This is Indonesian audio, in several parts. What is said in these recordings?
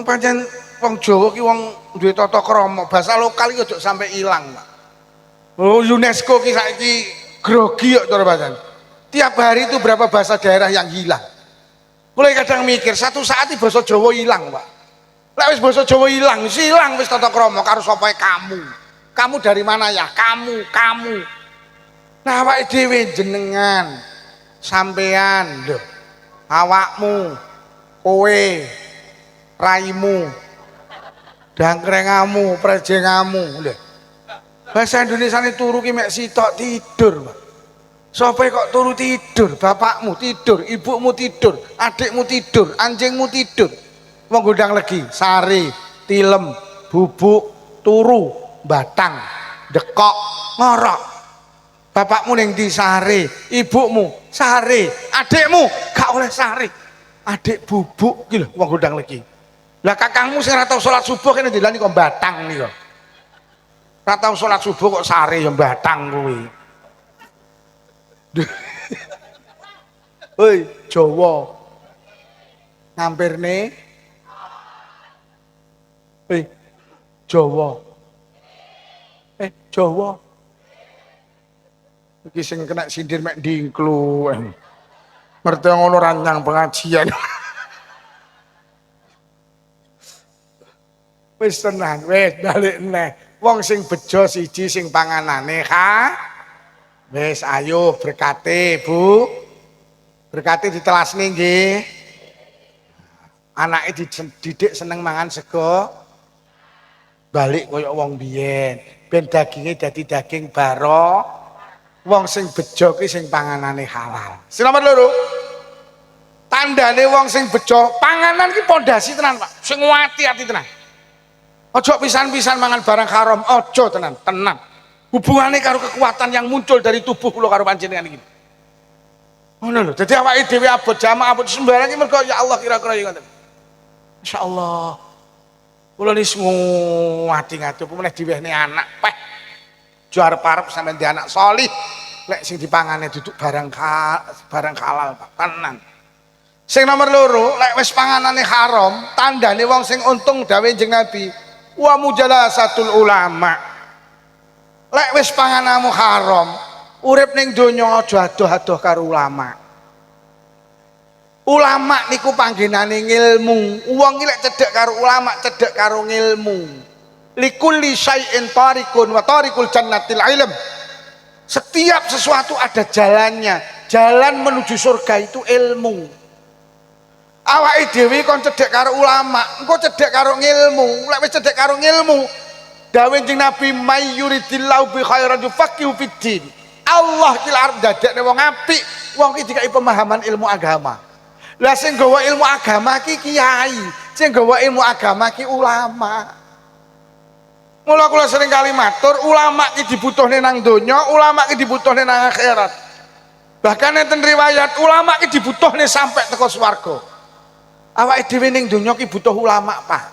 Pancen wong Jawa ki wong duwe tata krama, bahasa lokal iki aja sampai ilang, Pak. Oh, UNESCO ki saiki grogi kok cara bahasa. Tiap hari itu berapa bahasa daerah yang hilang. Mulai kadang mikir satu saat iki basa Jawa hilang, Pak. Lek wis basa Jawa hilang, silang wis tata krama karo sapa kamu. Kamu dari mana ya? Kamu. Nah, awake dhewe jenengan, sampean, lho. Awakmu, kowe, raimu, dangkrengamu, prejengamu, lho. Bahasa Indonesia ini turu ki mek sitok tidur, Pak. Sapa kok turu tidur? Bapakmu tidur, ibumu tidur, adikmu tidur, anjingmu tidur. Wong gondang legi, sari, tilem, bubuk, turu, batang, dekok, ngorok. Bapakmu ning ndi sare, ibumu sare, adikmu gak oleh sare. Adik bubuk ki lho wong gondang legi. Lah kakangmu sing ora tau salat subuh kene dilani kok batang nika. Ora tau salat subuh kok sare ya batang kuwi. Hoi, Jawa. Ngampirne. Hoi, Jawa. Jawa. Iki sing kena sindir mek dingklu. Ngerti ngono rancang pengajian. Wis tenan, wis balik neh. Wong sing bejo siji sing panganane wis ayo berkate, Bu. Berkate ditelasne nggih. Anake dididik seneng mangan sego. Balik koyo wong biyen. Ben daginge dadi daging baro. Wong sing bejo ki sing panganane halal. Sing nomor 2. Tandane wong sing bejo, panganan ki pondasi tenan, Pak. Sing ati-ati tenan. Ojo pisan-pisan mangan barang haram, ojo tenan. Hubungannya karo kekuatan yang muncul dari tubuh kula karo panjenengan iki. Ngono lho. Dadi awake dhewe abot jamaah abot sembarang iki mergo ya Allah kira-kira ya ngoten. Insyaallah. Kula nis ngati-ngati apa meneh diwehne anak peh. Juar parep sampeyan di anak solih. Lek sing dipangane duduk barang halal, Pak. Tenan. Sing nomor 2, lek wis panganane haram, tandane wong sing untung dawuh Kanjeng Nabi, wa mujalasatul ulama. Lek wis panganamu haram, urip ning donya aja adoh-adoh karo ulama. Ulama niku panggenane ngilmu. Wong iki lek cedhek karo ulama, cedhek karo ngilmu. Likulli syai'in tariqun wa tariqul jannatil ilm. Setiap sesuatu ada jalannya. Jalan menuju surga itu ilmu. Awake dhewe kon cedhek karo ulama, engko cedhek karo ngilmu. Lek wis cedhek karo ngilmu, dawuh Kanjeng Nabi may yuridillahu bi khairan yufaqihu fiddin. Allah ki arep dadekne wong apik, wong ki dikai pemahaman ilmu agama. Lah sing gawa ilmu agama ki kiai, sing gawa ilmu agama ki ulama. Mula kula sering kali matur, ulama ki dibutuhne nang donya, ulama ki dibutuhne nang akhirat. Bahkan enten riwayat ulama ki dibutuhne sampai teko swarga. Awake dhewe ning donya ki butuh ulama, Pak.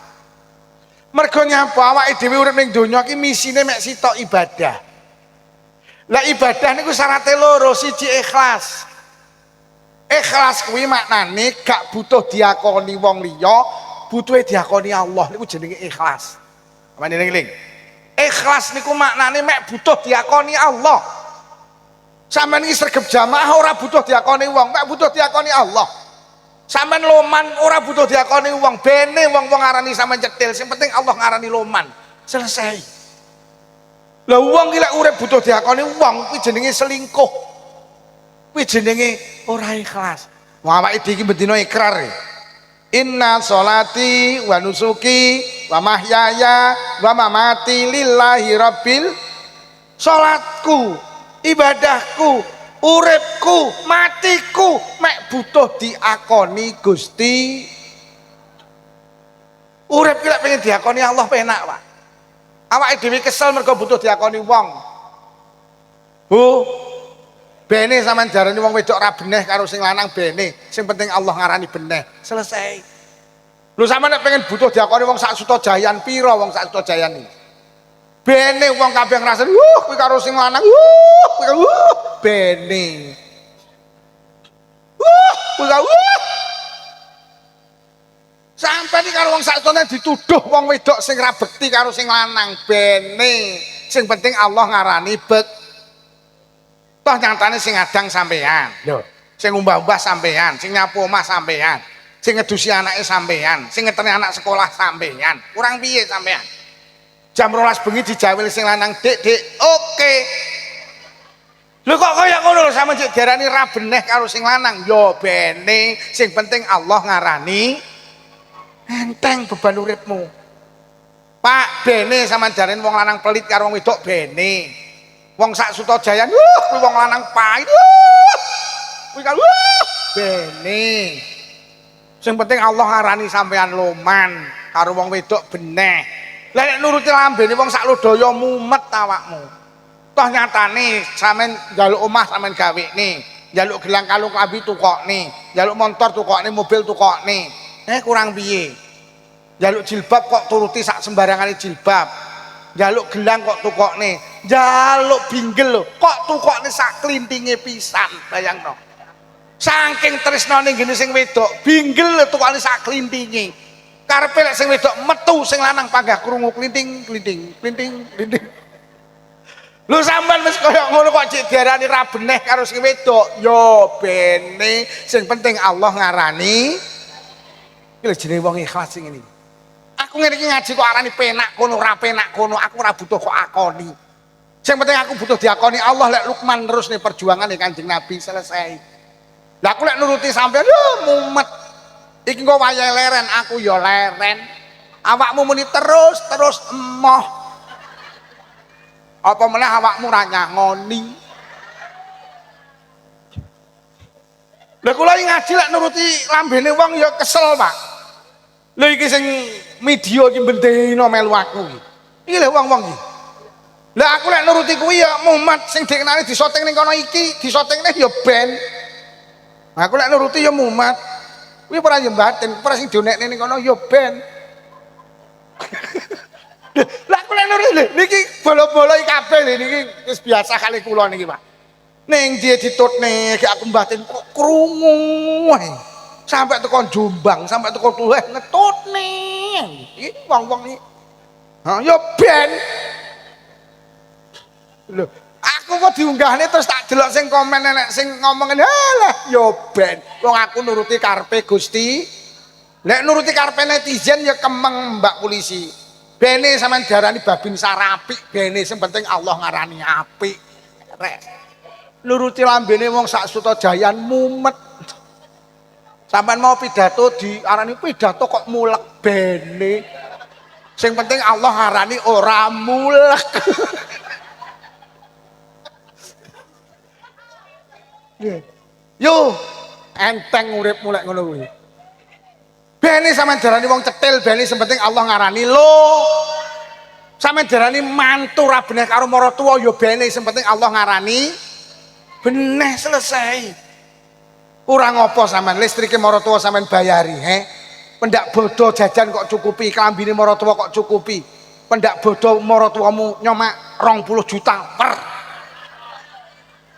Mergo nyapa awake dhewe urip ning donya ki misine mek sitok ibadah. Lah ibadah niku syaraté 2, siji ikhlas. Ikhlas kuwi maknane gak butuh diakoni wong liya, butuhe diakoni Allah, niku jenenge ikhlas. Amane eling. Ikhlas niku maknane mek butuh diakoni Allah. Sampeyan iki sregep jamaah ora butuh diakoni wong, mek butuh diakoni Allah. Sampeyan loman ora butuh diakoni wong, bene wong-wong ngarani sampeyan cetil, sing penting Allah ngarani loman. Selesai. Lah wong iki lek urip butuh diakoni wong, kuwi jenenge selingkuh. Kuwi jenenge ora ikhlas. Wah, awake dhewe iki bendina ikrar. Inna sholati wa nusuki wa mahyaya wa mamati lillahi rabbil. Salatku, ibadahku, uripku, matiku mek butuh diakoni Gusti. Urip ki lek pengen diakoni Allah penak, Pak. Awake dhewe kesel mergo butuh diakoni wong. Bu, bene sampean jarani wong wedok ra beneh karo sing lanang bene, sing penting Allah ngarani beneh. Selesai. Lho sampean nek pengen butuh diakoni wong sak suta jayan pira wong sak suta jayan iki? Bene wong kabeh ngrasani, kuwi karo sing lanang, kuwi bene. Kuwi Sampai nih karo wong sakjane dituduh wong wedok sing ra bekti karo sing lanang bene. Sing penting Allah ngarani bek. Toh nyatane sing adang sampean. Lho, sing umbah-umbah sampean, sing nyapu omah sampean, sing ngedusi anake sampean, sing ngeteni anak sekolah sampean. Kurang piye sampean? Jam 12 bengi dijawil sing lanang, "Dik, Dik." Oke. Lho kok kaya ngono lho sampeyan cek diarani ra beneh karo sing lanang. Yo bene, sing penting Allah ngarani enteng beban uripmu. Pak, bene sampean jaren wong lanang pelit karo wong wedok bene. Wong sak Sutajayan, kuwi wong lanang pahit. Kuwi kan bene. Sing penting Allah ngarani sampean loman karo wong wedok beneh. Lah nek nuruti lambene wong sak lodaya mumet awakmu. Toh nyatane sampean njaluk omah sampean gawekne, njaluk gelang kalung klambi tukokne, njaluk motor tukokne, mobil tukokne. Kurang piye? Njaluk jilbab kok turuti sak sembarangane jilbab. Njaluk gelang kok tukokne, njaluk binggel lho, kok tukokne sak klintinge pisan, bayangno. Saking tresnane ngene sing wedok, binggel lho tukokne sak klintinge. Karepe lek sing wedok metu sing lanang panggah krungu klinting klinting klinting klinting. Lho sampean wis kaya ngono kok cek diarani ra beneh karo sing wedok. Yo bene, sing penting Allah ngarani. Iki lho jenenge wong ikhlas sing ngene. Aku ngene iki ngaji kok arani penak kono ora penak kono, aku ora butuh kok akoni. Sing penting aku butuh diakoni Allah lek Lukman terus nih perjuangan nih Kanjeng Nabi selesai. Lah aku lek nuruti sampean yo mumet. Iki kok wayahe leren, aku yo leren. Awakmu muni terus emoh. Apa meneh awakmu ra nyangoni. Lah kula ngaji lek nuruti lambene wong ya kesel, Pak. Lha iki sing media iki bendino melu aku iki. Iki lho wong-wong iki. Lah aku lek nuruti kuwi ya Muhammad sing dikenali disoting ning kono iki, disotingne ya ben. Aku lek nuruti ya Muhammad. Kuwi ora ya batin, ora sing dionekne ning kono ya ben. Lah aku lek nuruti niki bolo-bolo iki kabeh niki wis biasa kali kula niki, Pak. Ning dia ditutne gak aku batin kok krungu wae. Sampai teko Jombang, sampai teko Tulen ngetutne. Iki wong-wong iki. Ha ya ben. Lho, aku kok diunggahne terus tak delok sing komen nenek sing ngomongin halah ya ben. Wong aku nuruti karepe Gusti. Nek nuruti karepe netizen ya kemeng Mbak Polisi. Bene sampean diarani babin sarapik, bene sing penting Allah ngarani apik. Rek. Nuruti lambene wong sak Sutajayan mumet. Sampean mau pidato diarani pidato kok mulek bene. Sing penting Allah ngarani ora mulek. Yo enteng urip mulek ngono kuwi. Bene sampean darani wong cetil, bene sing penting Allah ngarani lo. Sampeyan darani mantu ra beneh karo maratuwa ya bene sing penting Allah ngarani beneh selesai. Kurang apa sampean listrike maratuwa sampean bayari, Pendak bodo jajan kok cukupi, klambine maratuwa kok cukupi. Pendak bodo maratuwamu nyomak 20 juta per.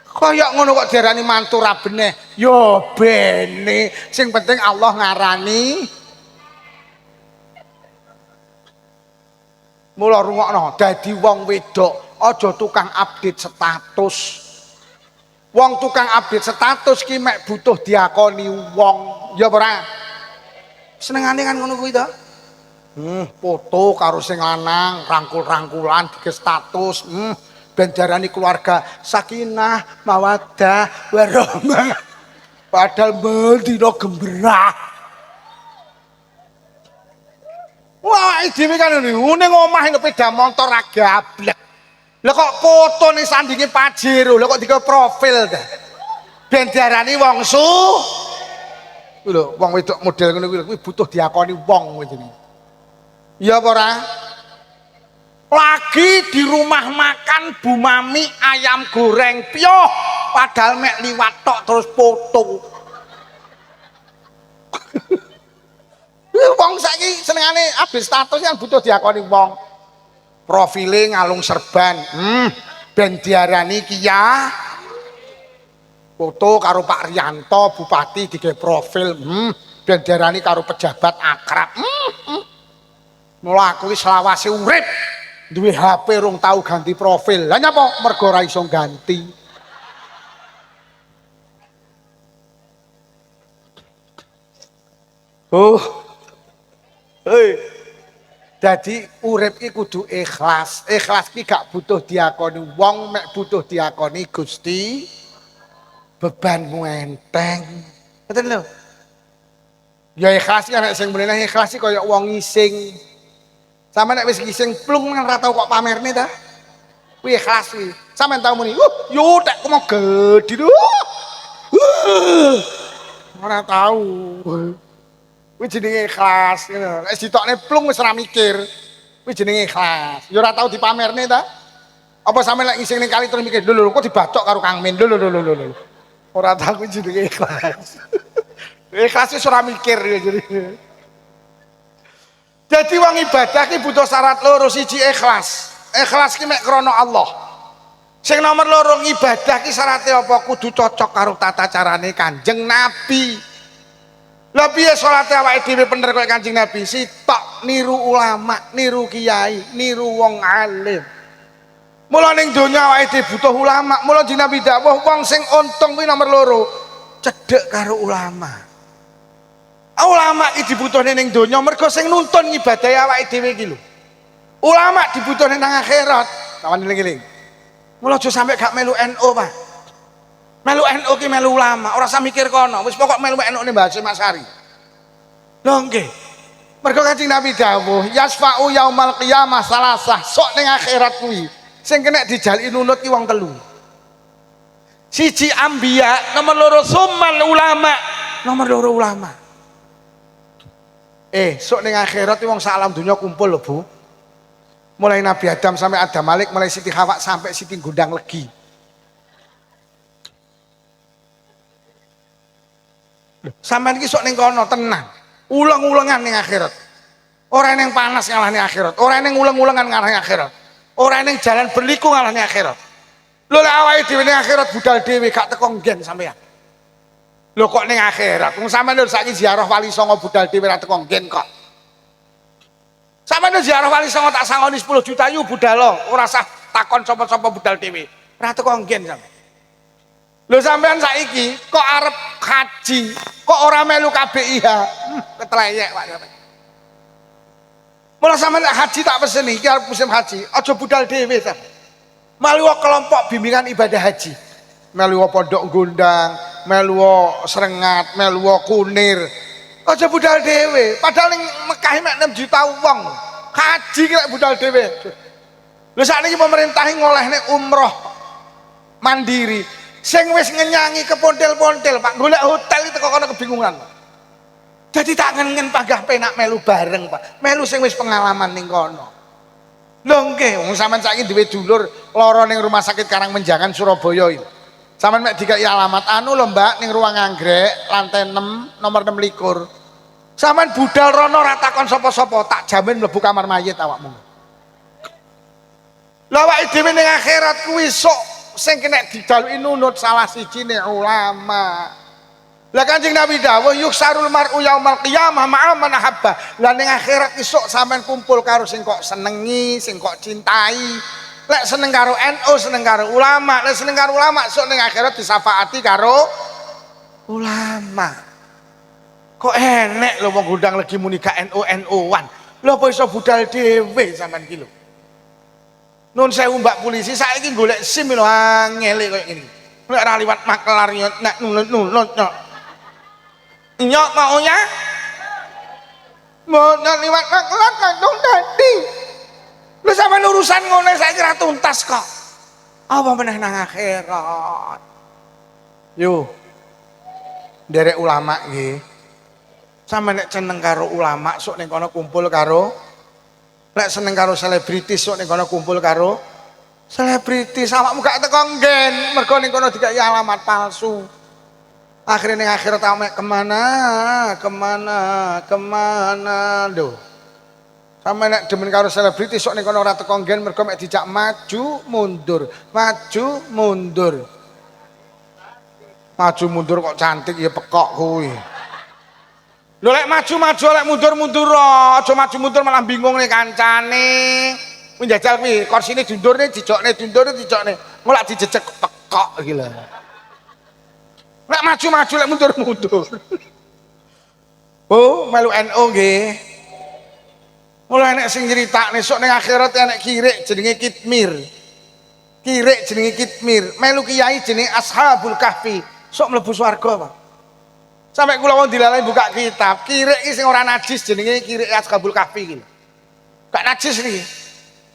Kaya ngono kok diarani mantu ra beneh. Ya bene, sing penting Allah ngarani. Mula rungokno, dadi wong wedok aja tukang update status. Wong tukang update status ki mek butuh diakoni wong, ya ora? Senengane kan ngono kuwi to. Foto karo sing lanang, rangkul-rangkulan di status. Ben diarani keluarga sakinah, mawaddah, warahmah. Padahal mendina gembrah. Wah, dhewe kan ngene omah sepeda motor ra gablek. Lah kok fotone sandinge Pajero, lah kok digawe profil ta. Ben diarani wong su. Kuwi lho, wong wedok model ngono kuwi butuh diakoni wong kuwi jenenge. Iya apa ora? Lagi di rumah makan Bu Mami ayam goreng pioh padahal mek liwat tok terus foto. Wong saiki senengane habis status yang butuh diakoni wong. Profile ngalung serban. Ben diarani Kia. Foto karo Pak Rianto Bupati digawe profil. ben diarani karo pejabat akrab. Mula aku iki selawase urip duwe HP rung tau ganti profil. Lah nyapa? Mergo ora iso ganti. Oh. Hei. Jadi urip iki kudu ikhlas. Ikhlas ki gak butuh diakoni wong, mek butuh diakoni Gusti. Bebanmu enteng. Betul lho. Ya ikhlas ki nek sing mrene ikhlas ki kaya wong ngising. Sama nek wis ngising plung nang ra tau kok pamerne ta. Kuwi ikhlas kuwi. Sampeyan tau muni, yo tek ku mau gedhi lho. Ora tau. Kuwi jenenge ikhlas ngono. Nek ditokne plung wis ora mikir. Kuwi jenenge ikhlas. Ya ora tau dipamerne ta? Apa sampeyan lek ngising ning kali terus mikir, lho kok dibacok karo Kang Min. Lho. Ora tau kuwi jenenge ikhlas. Ikhlas wis ora mikir ya jenenge. Jadi wong ibadah ki butuh syarat loro, siji ikhlas. Ikhlas ki mek krana Allah. Sing nomor loro ibadah ki syaratnya apa? Kudu cocok karo tata carane Kanjeng Nabi. Lah piye salate awake dhewe bener kaya Kanjeng Nabi? Sitok niru ulama, niru kiai, niru wong alim. Mula ning donya awake dhewe butuh ulama. Mula Kanjeng Nabi dawuh wong sing untung kuwi nomor loro, cedhek karo ulama. Ulama iki dibutuhne ning donya mergo sing nuntun ngibadahi awake dhewe iki lho. Ulama dibutuhne nang akhirat. Kawan eling-eling. Mula aja sampe gak melu NU, Pak. Melu NU ki melu ulama, ora usah mikir kono. Wis pokok melu NU ne Mbah Mas Ari. Lho nggih. Mergo Kanjeng Nabi dawuh, yasfa'u yaumal qiyamah salasah. Sok ning akhirat kuwi sing kena dijaliki nunut ki wong telu. Siji anbiya, nomor loro summal ulama, nomor loro ulama. Sok ning akhirat ki wong sak alam dunya kumpul lho, Bu. Mulai Nabi Adam sampai Adam Malik, mulai Siti Hawa sampai Siti Gundang Legi. Sampeyan iki sok ning kono tenang. Ulang-ulangan ning akhirat. Ora ning panas ngalahne akhirat, ora ning ulang-ulangan ngalahne akhirat. Ora ning jalan berliku ngalahne akhirat. Lho lek awake dhewe ning akhirat budal dhewe gak teko nggen sampeyan. Lho kok ning akhirat? Wong sampeyan lho saiki ziarah Wali Songo budal dhewe ra teko nggen kok. Sampeyan ziarah Wali Songo tak sangoni 10 juta yu budal ora usah takon sapa-sapa budal dhewe. Ra teko nggen sampeyan. Lho sampean saiki kok arep haji, kok ora melu KBIH? Ketleyek Pak. Mula sampean haji tak peseni iki arep musim haji, aja budal dhewe ta. Melu kelompok bimbingan ibadah haji. Melu pondok Gondang, melu Srengat, melu Kunir. Aja budal dhewe, padahal ning Mekah mek 6 juta wong. Haji ki lek budal dhewe. Lho sakniki pemerintah ngolehne umroh mandiri. Sing wis ngenyangi kepontel-pontel Pak, golek hotel itu kok ana kebingungan. Jadi tak ngen-ngen panggah penak melu bareng Pak. Melu sing wis pengalaman ning kono. Lho nggih, wong sampean saiki duwe dulur lara ning Rumah Sakit Karangmenjangan Surabaya iki. Sampean mek dikai alamat anu lho Mbak ning ruang anggrek lantai 6 nomor 26. Sampean budal rono ora takon sapa-sapa, tak jamin mlebu kamar mayit awakmu. Lah awake dhewe ning akhirat kuwi sok sing kena dijaluki nunut salah sijine ulama. Lah Kanjeng Nabi dawuh yuksarul mar'u yaumal qiyamah ma'a man ahabba. Lah ning akhirat isuk sampean kumpul karo sing kok senengi, sing kok cintai. Lek seneng karo NU, seneng karo ulama. Lek seneng karo ulama isuk ning akhirat disafaati karo ulama. Kok enek lho wong Gondang Legi muni gak NU-NU-an. Lho apa iso budal dhewe sampean iki lho. Nun sewu Mbak polisi saiki golek SIM lho angel koyo ngene. Nek ora liwat maklar nek nulut nyok. Nyok maunya? Mau liwat maklar kadung dadi. Lho sampean urusan ngono saiki ra tuntas kok. Apa meneh nang akhirat. Yo. Derek ulama nggih. Sampe nek seneng karo ulama sok ning kono kumpul karo lek seneng karo selebritis sok ning kono kumpul karo selebritis. Awakmu gak teko nggen mergo ning kono dikai alamat palsu. Akhirnya ning akhirat awake kemana lho. Sampe nek demen karo selebritis sok ning kono ora teko nggen mergo mek dijak maju mundur kok cantik ya pekok kuwi. Lho lek maju-maju lek mundur-mundur aja maju-mundur malah bingung nih kancane. Kuwi njajal kuwi korsine dundurne dijokne. Mulak dijejek tekok iki lho. Lek maju-maju lek mundur-mundur. Oh, melu NU nggih. Mulai enek sing nyritakne sok ning akhirat enek kirik jenenge kitmir. Kirik jenenge kitmir. Melu kiai jenenge Ashabul Kahfi. Sok mlebu swarga, Pak. Sampai kula wong dilalai buka kitab, kirik iki sing ora najis jenenge kirik Ashabul Kahfi iki. Gak najis niki.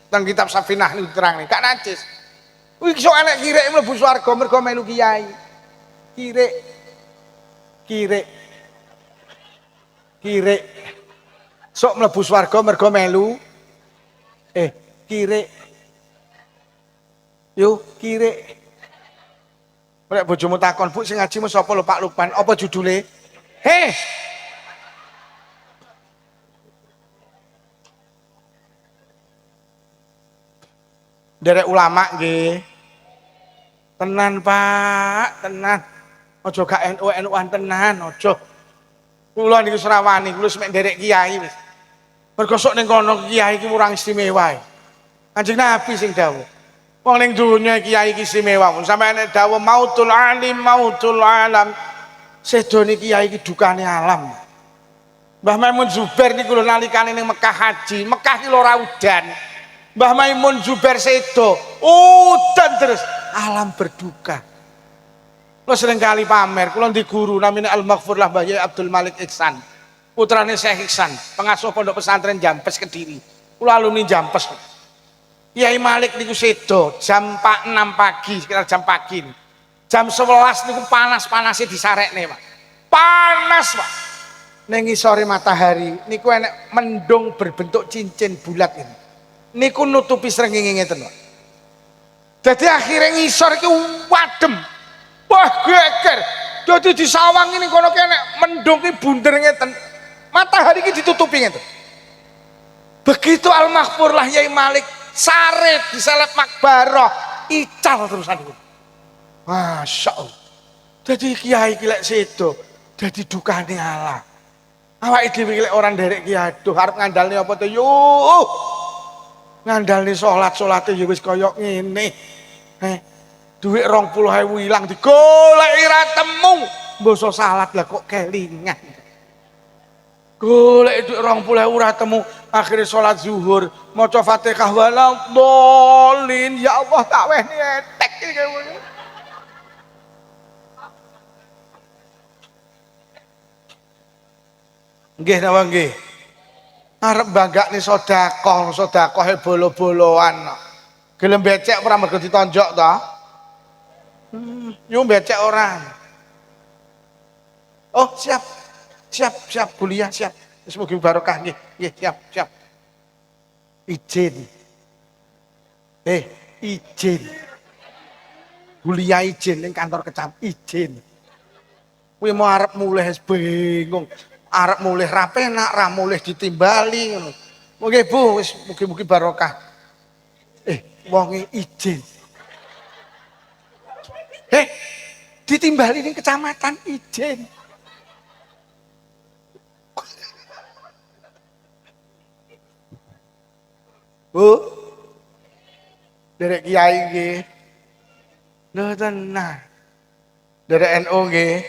Teng kitab Safinah niku diterang, gak najis. Kuwi sok enek kirik mlebu swarga mergo melu kiai. Kirik. Sok mlebu swarga mergo melu kirik. Yo kirik. Nek bojomu takon, "Bu sing ngaji mu sapa lho Pak Lukman? Apa judule?" Heh. Derek ulama nggih. Tenan Pak, tenan. Aja gak NU-NU-an tenan, aja. Kula niku serawani, kula semek nderek kiai wis. Mergo sok ning kono kiai iki kurang istimewa. Kanjeng Nabi sing dawuh. Wong ning donya kiai iki istimewa. Sampeyan nek dawuh mautul alim, mautul alam. Sedone kiai iki dukane alam. Mbah Maimun Zubair niku lho nalikane ning Mekah haji, Mekah ki ora udan. Mbah Maimun Zubair sedo, udan terus, alam berduka. Lo sering kali pamer, kula ndi guru namine Al-Maghfur lah Mbah Yai Abdul Malik Ihsan. Putrane Syekh Ihsan, pengasuh pondok pesantren Jampes Kediri. Kula alumni Jampes. Yai Malik niku sedo jam 6 pagi, sekitar jam pagi. Jam 11 niku panas-panase disarekne, Pak. Panas, Pak. Ning sore matahari niku enek mendung berbentuk cincin bulat ini. Niku nutupi srengenge ngeten, Pak. Dadi akhire ngisor iki wadem. Wah, geger. Dadi disawangi ning kono kene mendung ki bunder ngeten. Matahari ki ditutupi ngeten. Begitu Al-Maghfur lah Yai Malik saret diselep makbarah, ical terusan niku. Masya Allah. Jadi kiai ki lek sedo, dadi dukane Allah. Awake dhewe lek orang derek ki aduh arep ngandalne apa to yo. Ngandalne salat-salate ya wis kaya ngene. Duit 20.000 ilang digoleki ra temu. Mbasa salat lah kok kelingan. Golek duit 20.000 ora temu, akhire salat zuhur, maca Fatihah waladhdallin. Ya Allah tak wehni etek iki. Nggih napa nggih. Arep banggakne sedekah bolo-boloan. Gelem becek ora mergo ditonjok to? Yo becek ora. Oh, siap kuliah siap. Wis mugi barokah nggih. Nggih, siap. Izin. Izin. Kuliah izin ning kantor kecamatan izin. Kuwi mau arep mulih bingung. Arep mulih ra penak, ra mulih ditimbali ngono. Mugi Bu, wis mugi-mugi barokah. Wonge izin. Ditimbali ning kecamatan izin. Bu, derek kiai nggih. Lho tenan. Derek NU nggih.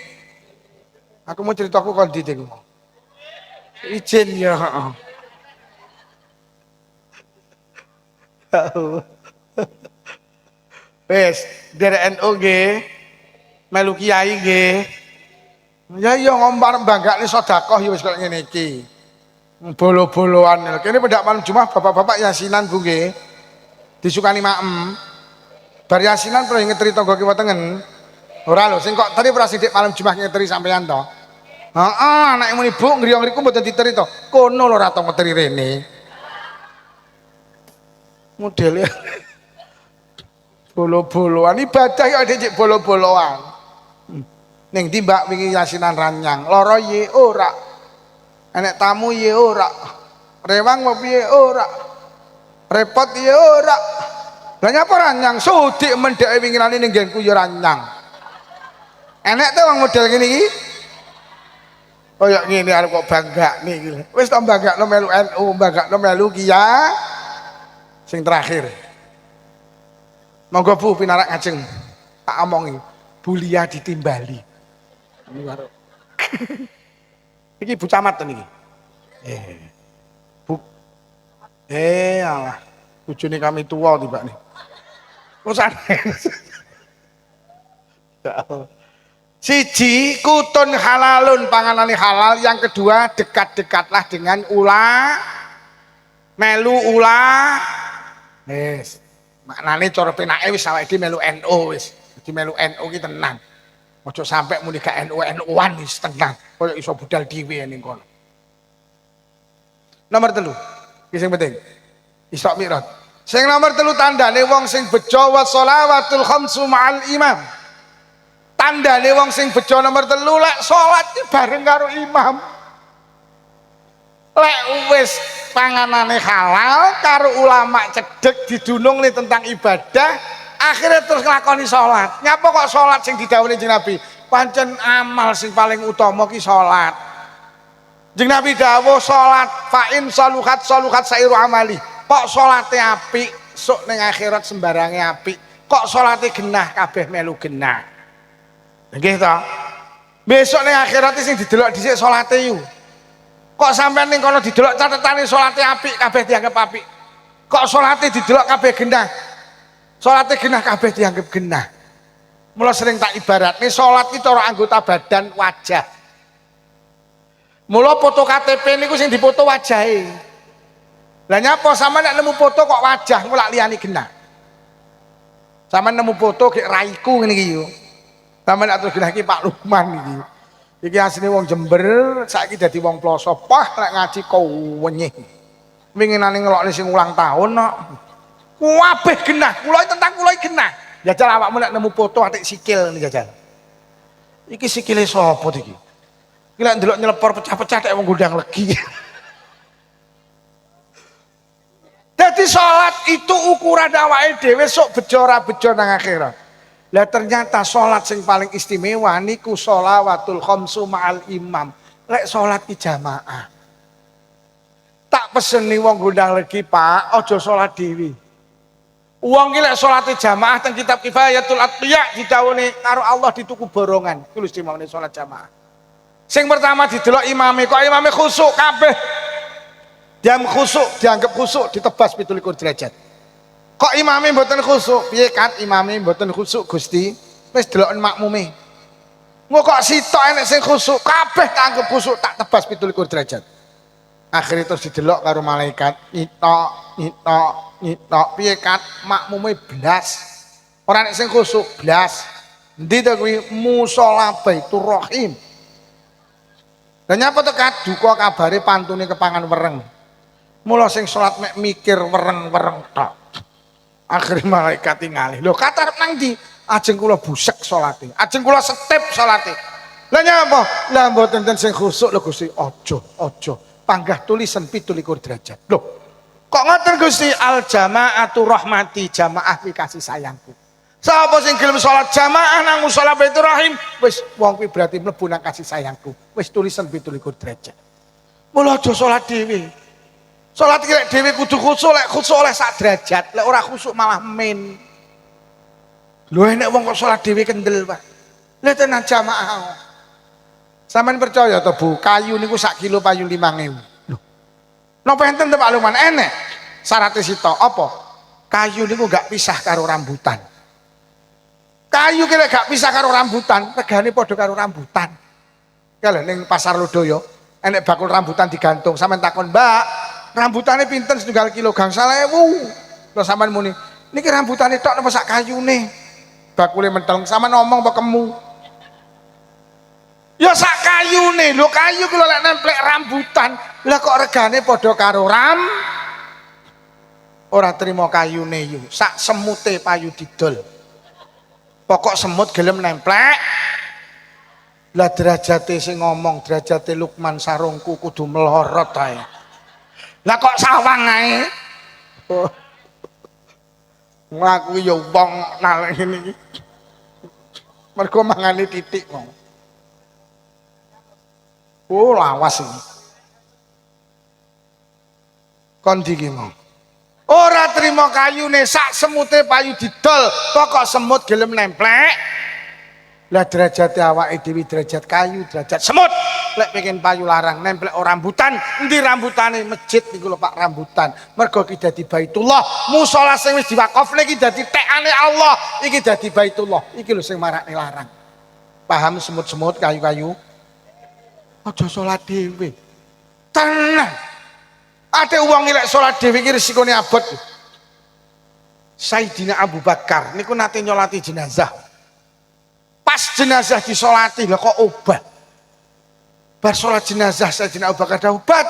Aku mau ceritaku kon ndi niku. Izin ya, heeh. Wes, derek NU nggih. Melu kiai nggih. Ya iya ngombar banggakne sedekah ya wis kok ngene iki. Bolo-boloan. Kene pendak malam Jumat bapak-bapak yasinan Bu nggih. Disukani maem. Bar yasinan perlu ngeteri tangga kiwa tengen. Ora lho sing kok teri ora sithik malam Jumat ngeteri sampean to. Heeh, anake muni Bu ngriyo ngriku mboten diteri to. Kono lho ora tau ngeteri rene. Modele bolo-boloan ibadah ya dhek bolo-boloan. Ning ndi Mbak wingi yasinan ranyang, lara ye ora. Enek tamu ye ora. Rewang apa piye ora. Repot ye ora. Lah nyapa ranyang sudik mendheke wingirane ning nggenku ya ranyang. Enek to wong model ngene iki? Kaya ngene arep kok banggakne iki. Wis tak banggakno melu NU, banggakno melu Kia. Sing terakhir. Monggo Bu pinarak ngajeng. Tak omongi. Bulia ditimbali. Iki Bu Camat to niki. Bu. Alah. Bojone kami tua tiba nih. Wes siji kutun halalun panganane halal, yang kedua dekat-dekatlah dengan melu wis maknane cara penake wis awake dhewe melu NU wis dadi melu NU ki tenan aja sampe muni gak NU-NU-an wis tenan koyo iso budal dhewe ning kono. Nomor 3 iki sing penting Isra Mi'raj. Sing nomor 3 tandane wong sing bejo wa sholawatul khamsu ma'al imam. Tandane wong sing bejo nomor 3 lek salat bareng karo imam. Lek wis panganane halal karo ulama cedek didunung nih tentang ibadah, akhirnya terus nglakoni salat. Nyapa kok salat sing didhawuhi Kanjeng Nabi? Pancen amal sing paling utama ki salat. Kanjeng Nabi dawuh salat fa in saluhat sairu amali. Kok salate apik, sok ning akhirat sembarange apik. Kok salate genah kabeh melu genah. Nggih to? Besok ning akhirat sing didelok dhisik salate yu. Kok sampean ning kono didelok catetane salate apik kabeh dianggap apik. Kok salate didelok kabeh genah. Salate genah kabeh dianggap genah. Mula sering tak ibaratne salat ki cara anggota badan wajah. Mula foto KTP niku sing dipoto wajahe. Lah nyapa sampean nek nemu foto kok wajah mulak liyane genah. Sampean nemu foto gek raiku ngene iki yo. Sampeyan atur genah iki Pak Lukman iki. Iki asline wong Jember, saiki dadi wong Ploso. Pah nek ngaji kok wenyih. Winginane ngelokne sing ulang tahun kok. Kabeh genah, kula tentang kula genah. Jajal awakmu nek nemu foto atik sikil ngene jajal. Iki sikile sapa iki? Iki lek ndelok nyelepor pecah-pecah tek wong gondang legi. Jadi salat itu ukuran awake dhewe sok bejo ora bejo nang akhirat. Lah ternyata salat sing paling istimewa niku sholawatul khamsu ma'al imam. Lek salat ki jamaah. Tak peseni wong gondang legi, Pak, aja salat dhewe. Wong ki lek salate jamaah teng kitab Kifayatul Atqiya didhawuhi karo Allah dituku borongan. Kuwi istimewane salat jamaah. Sing pertama didelok imame, kok imame khusuk kabeh. Diam khusuk, dianggap khusuk, ditebas 17 derajat. Kok imame mboten khusuk? Piye kat imame mboten khusuk Gusti? Wis deloken makmume. Engko kok sitok enek sing khusuk, kabeh tak anggap khusuk, tak tebas 17 derajat. Akhirnya terus didelok karo malaikat, nyitok, piye kat makmume blas. Ora enek sing khusuk, blas. Endi to kuwi mushola Baitur Rahim. Lah nyapa to kat duka kabare pantune kepangan wereng. Mula sing salat mek mikir wereng-wereng tok. Akhirnya malaikat ngalih. Lho kata arep nang ndi? Ajeng kula busek salate. Ajeng kula setip salate. Lah nyapa? Lah mboten ten sing khusuk lho Gusti. Aja. Panggah tulisan 17 derajat. Lho. Kok ngoten Gusti? Al jamaatu rahmati, jamaah kuwi kasih sayangku. Sapa sing gelem salat jamaah nang musala Baitur Rahim, wis wong kuwi berarti mlebu nang kasih sayangku. Wis tulisan 17 derajat. Mula aja salat dhewe. Salat iki lek dhewe kudu khusuk, lek khusuk oleh sak derajat, lek ora khusuk malah men. Lho enek wong kok salat dhewe kendel, Pak. Lha tenan jamaah. Sampeyan percaya to, Bu, kayu niku sak kilo payu 5.000. Lho. Napa enten to Pak Luman? Enek. Syaratnya sitok apa? Kayu niku gak pisah karo rambutan. Kayu ki lek gak pisah karo rambutan, regane padha karo rambutan. Kalau ning pasar Lodaya, enek bakul rambutan digantung, sampeyan takon, "Mbak, rambutane pinten setunggal kilo gangsal 1000. Terus sampean muni, niki rambutane tok napa sak kayune? Bakule menteleng sampean ngomong apa kemu? Ya sak kayune. Lho kayu ki lek nemplek rambutan, lah kok regane padha karo ora trimo kayune yu. Sak semute payu didol. Pokok semut gelem nemplek. Lah derajate sing ngomong, derajate Lukman sarungku kudu melorot ae. Lah kok sawang ae. Ngaku ya wong nalek ngene iki. Mergo mangane titik wong. Oh lawas ini. Kon iki mau. Ora trimo kayune sak semute payu didol, pokok semut gelem nemplek. Lah derajat awake dhewe derajat kayu, derajat semut. Lek pengen payu larang nemplek ora rambutan, endi rambutane masjid niku lho Pak rambutan. Mergo ki dadi Baitullah, musala sing wis diwakofne iki dadi tekane Allah, iki dadi Baitullah. Iki lho sing marakne larang. Paham semut-semut kayu-kayu? Aja salat dhewe. Tenan. Ada uang ilek sholat dewi iki risikone abot. Sayyidina Abu Bakar niku nate nyolati jenazah. Pas jenazah disolati lho kok obat. Bar sholat jenazah Sayyidina Abu Bakar dah obat.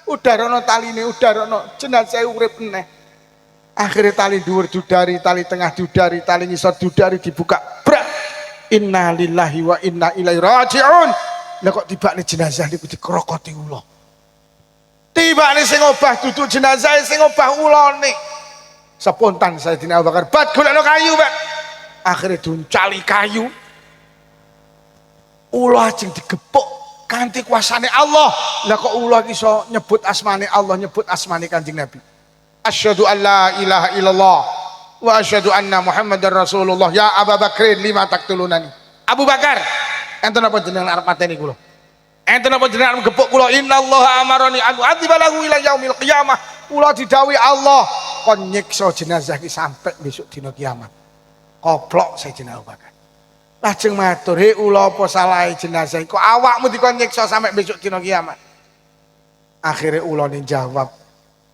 Udah rono taline, udah rono jenazah urip meneh. Akhirnya tali dhuwur dudari, tali tengah dudari, tali ngisor dudari dibuka. Brak. Inna lillahi wa inna ilaihi raji'un. Lah kok tibane jenazah niku dikrokoti ula. Tiba nih sing obah duduk jenazah sing obah ulone. Spontan Sayyidina Abu Bakar, "Bat golekno kayu, Pak." Akhirnya duncali kayu. Ula ajeng digepuk kanthi kuasane Allah. Lah kok ula iso nyebut asmane Allah, nyebut asmane Kanjeng Nabi. Asyhadu an la ilaha illallah wa asyhadu anna Muhammadar Rasulullah. Ya Abu Bakrin lima taktulunani. Abu Bakar, enten apa jenengan arep mateni kula? Enten apa jenengan gepuk kula? Innallaha amarani an u'adziba lahu ila yaumil qiyamah. Kula didhawuhi Allah kon nyiksa jenazah iki sampai besok dina kiamat. Koplok Sayyidina Abu Bakar. Lajeng matur, "He ula apa salahe jenazah kok awakmu dikon nyiksa sampai besok dina kiamat?" Akhirnya ulane jawab,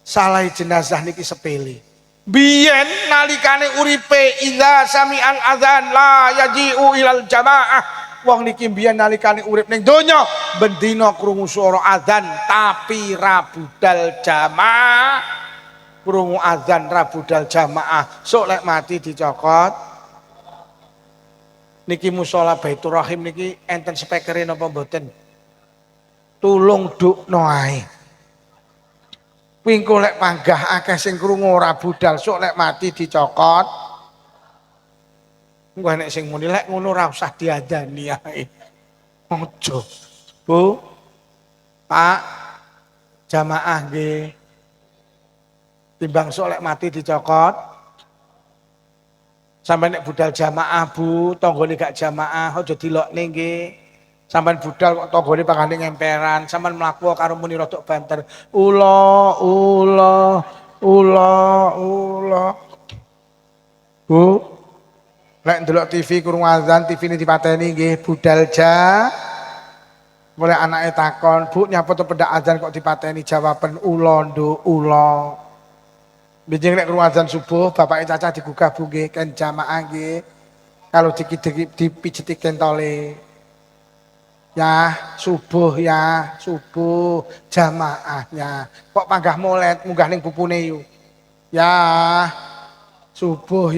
"Salahe jenazah niki sepele. Biyen nalikane uripe idza sami'al adzan la yaji'u ilal jamaah." Wong niki mbiyen nalikane urip ning donya bendina krungu swara adzan tapi ra budal jamaah. Krungu adzan ra budal jamaah. Sok lek mati dicokot. Niki musala Baitur Rahim niki enten spekere napa mboten? Tulung dukno ae. Wingko lek panggah akeh sing krungu ora budal, sok lek mati dicokot. Engko nek sing muni lek ngono ora usah diadani ae. Aja. Bu. Pak. Jamaah nggih. Timbang sok lek mati dicokot. Sampai nek budal jamaah Bu, tanggane gak jamaah aja dilokne nggih. Sampeyan budal kok tanggane pangane ngemperan, sampeyan mlaku karo muni rodok banter. Ula. Bu. Lek ndelok TV kurung azan, TV ini dipateni nggih budal ja. Mulai anake takon, "Bu, nyapa to pendak azan kok dipateni?" Jawaban ula nduk ula. Bijing nek kurung azan subuh, bapake Cacah digugah Bu nggih, kan jamaah nggih. Kalau dipijeti kentole. Ya, subuh jamaah ya. Kok panggah molet munggah ning pupune yu. Ya. Subuh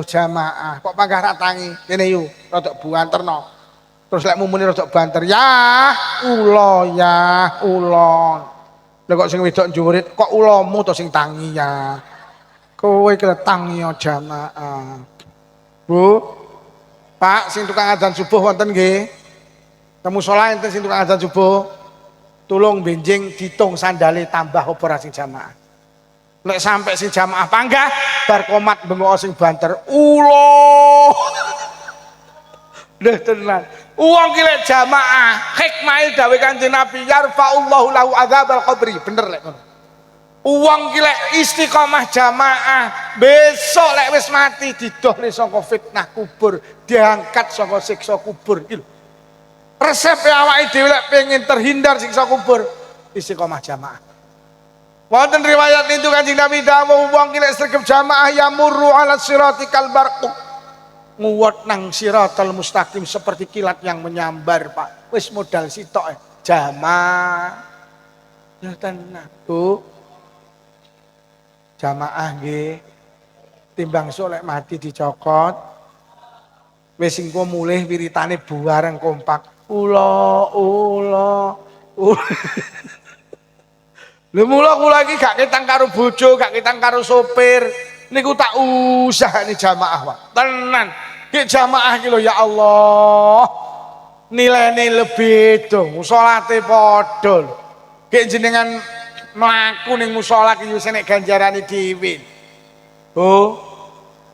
jamaah. Kok panggah ratangi kene yu, rodok buanterno. Terus lek mumune rodok banter, ya ulon. Lha kok sing wedok njurit, kok ulamu to sing tangi ya. Kowe kletangi jamaah. Bu, Pak, sing tukang adzan subuh wonten nggih? Temu musala enten sing tukang adzan subuh. Tulung benjing ditung sandale tambah apa sing jamaah. Nek sampai sing jamaah panggah bar komat bengok sing banter ulo. Lha tenan. Wong ki lek jamaah hikmahe dawuh Kanjeng Nabi yarfa'ullahu lahu adzabal qabri. Bener lek ngono. Wong ki lek istiqomah jamaah besok lek wis mati didohne saka fitnah kubur, diangkat saka siksa kubur iki lho. Resep awake dhewe lek pengen terhindar siksa kubur istiqomah jamaah. Wonten riwayat itu Kanjeng Nabi dawuh wong ki lek sregep jamaah ya murru ala sirati kal barq. Nguwat nang siratal mustaqim seperti kilat yang menyambar, Pak. Wis modal sitok jamaah. Ya tenan, Bu. Jamaah nggih. Timbang sok lek mati dicokot. Wis engko mulih wiritane buareng kompak. Ula. Lha mula kula iki gak ketang karo bojo, gak ketang karo sopir. Niku tak usahane jamaah, Pak. Tenan. Ki jamaah iki lho ya Allah. nilainya lebih itu musolate podol kayak jenengan melaku ning musola ki wis nek ganjarane dhewe oh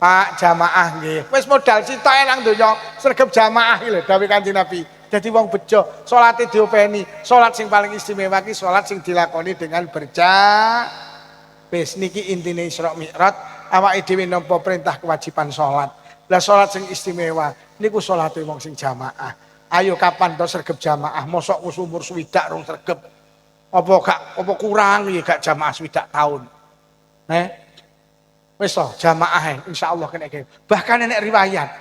Pak jamaah nggih wis modal sitoke nang donya sregep jamaah iki lho dawuh Kanjeng Nabi dadi wong bejo salate diopeni salat sing paling istimewa ki salat sing dilakoni dengan wis niki intine Isra Mi'raj awake dhewe nampa perintah kewajiban salat lah salat sing istimewa niku salate wong sing jamaah. Ayo kapan to sregep jamaah? Mosok wis umur swidak rong sregep. Apa kurang ya gak jamaah swidak tahun. Wis to jamaah insyaallah kena iki. Bahkan nek riwayat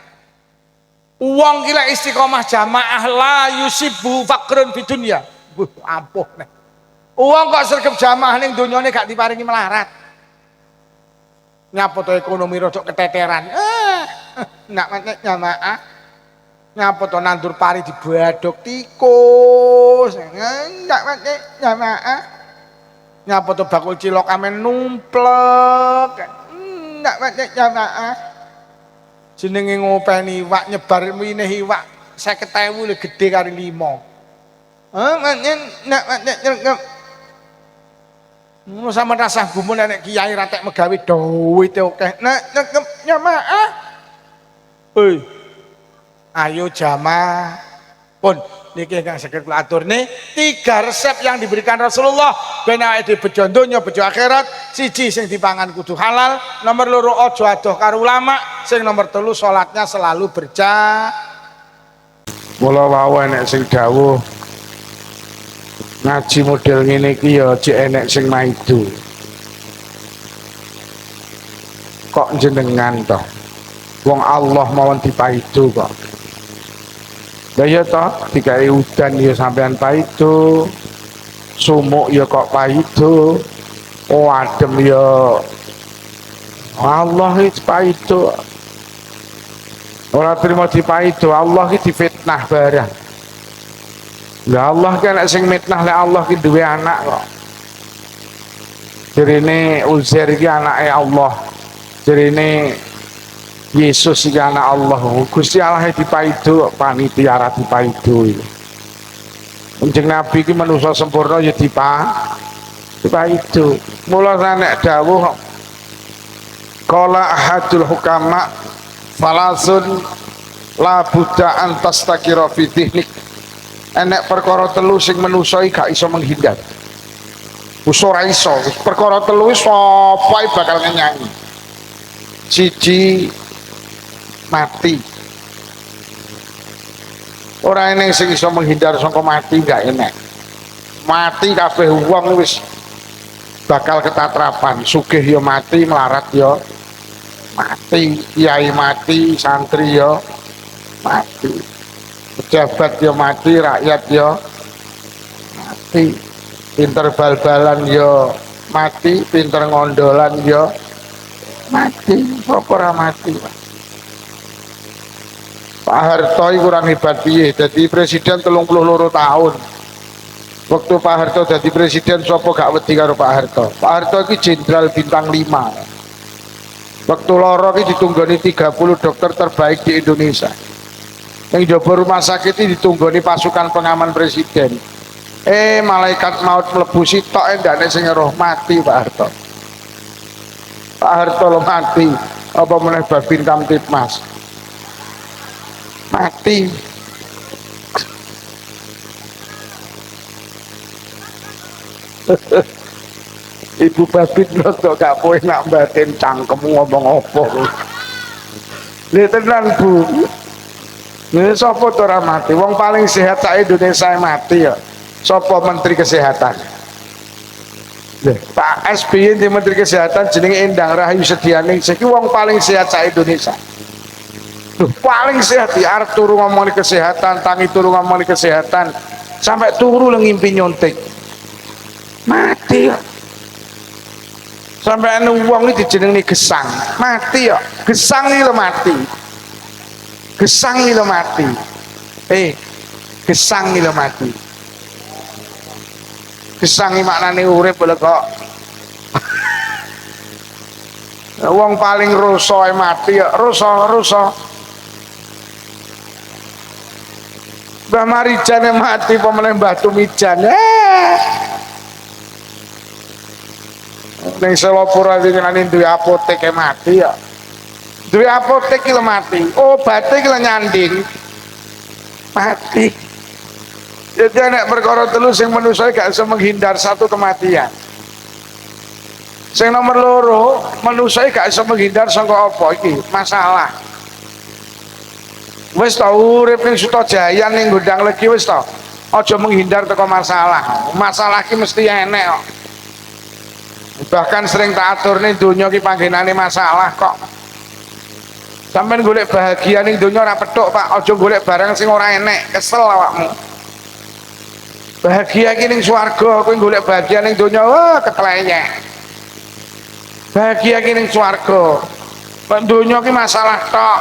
wong ki lek istiqomah jamaah la yusibu faqrun fi dunya. Ampuh nek. Wong kok sregep jamaah ning donyane gak diparingi melarat. Nyapa to ekonomi rodok keteteran. Nak jamaah ngapa to nandur pari dibadok tikus ndak jamaah ngapa to bakul cilok amen numplek ndak jamaah jenenge ngopeni iwak nyebar mineh iwak 50.000 le gede kari 5 ngono sama rasa gumun nek kiai ratek megawe duwite akeh nek jamaah ayo jamaah pun niki ingkang saged kula aturne 3 resep yang diberikan Rasulullah ben awake dhewe bejo donya bejo akhirat. Siji sing dipangan kudu halal, nomor 2 aja adoh karo ulama, sing nomor 3 salatnya selalu mula wau enek sing dawuh ngaji model ngene iki ya cek enek sing maido kok jenengan to wong Allah mawon dipaido kok. Lah ya toh, dikai udan ya sampean paido, sumuk ya kok paido, adem ya Allah iki paido. Ora trimo dipaido, Allah iki difitnah barang. Lah Allah ki nek sing mitnah lek Allah ki duwe anak kok. Jerene Uzair iki anake Allah. Jerene Yesus iki anak Allah. Gusti Allah dipaido panitia ra dipaido iki. Kanjeng Nabi iki manusa sempurna ya dipaido. Mula nek dawuh qala ahadul hukama falasun la budda an tastakira fi dhihnik. Enek perkara telu sing manusa iki gak iso menghindar. Wis ora iso, perkara telu wis sapa bakal nyanyi. Siji mati. Ora enek sing iso menghindar saka mati, gak enek. Mati kabeh wong wis bakal ketatrapan, sugih ya mati, melarat ya mati, kiai mati, santri ya mati, pejabat ya mati, rakyat ya mati, pinter bal-balan ya mati, pinter ngondolan ya mati, apa ora mati. Pak Harto kurang hebat piye jadi presiden 32 tahun. Waktu Pak Harto jadi presiden sapa gak wedi karo Pak Harto. Pak Harto iki jenderal bintang 5. Waktu loro iki ditunggoni 30 dokter terbaik di Indonesia. Yang jaba rumah sakit ini ditunggoni pasukan pengaman presiden. Malaikat maut mlebu sitok ndane sing roh mati Pak Harto. Pak Harto lo mati apa meneh Babin Kamtipmas mati. Ibu Babin rada gak kowe nak batin cangkemmu ngomong apa lha tenan Bu. Lha sapa to ora mati wong paling sehat sak Indonesia mati ya sapa menteri kesehatan. Pak SBY di menteri kesehatan jenenge Endang Rahayu Sedianing siki wong paling sehat sak Indonesia. Paling sehat di arep turu ngomongin kesehatan, tangi turu ngomongin kesehatan, sampai turu lo ngimpi nyontek mati ya. Sampai anu wong iki dijenengi gesang mati ya. Gesang iki lo mati, gesang iki lo mati, gesang iki lo mati. Gesang iki maknane urip lho kok. Wong paling rusa mati ya, rusa Mbah Marijan mati pemenang Mbah Tumijan. Ning Selopura iki ngene duwe apotek mati ya. Duwe apotek iki mati. Obate iki nyanding. Mati. Jadi nek perkara telu sing manusa gak iso menghindar satu kematian. Sing nomor loro, manusa gak iso menghindar saka apa iki? Masalah. Wis ta urip ning Sutojaya ning Gondang Legi wis ta. Aja menghindar teko masalah. Masalah iki mesti enek kok. Bahkan sering tak atur ning donya iki panggenane masalah kok. Sampeyan golek bahagia ning donya ora petuk, Pak. Aja golek barang sing ora enek, kesel awakmu. Bahagia iki ning swarga, kowe golek bahagia ning donya, wah ketelenyek. Bahagia iki ning swarga. Nek donya iki masalah tok.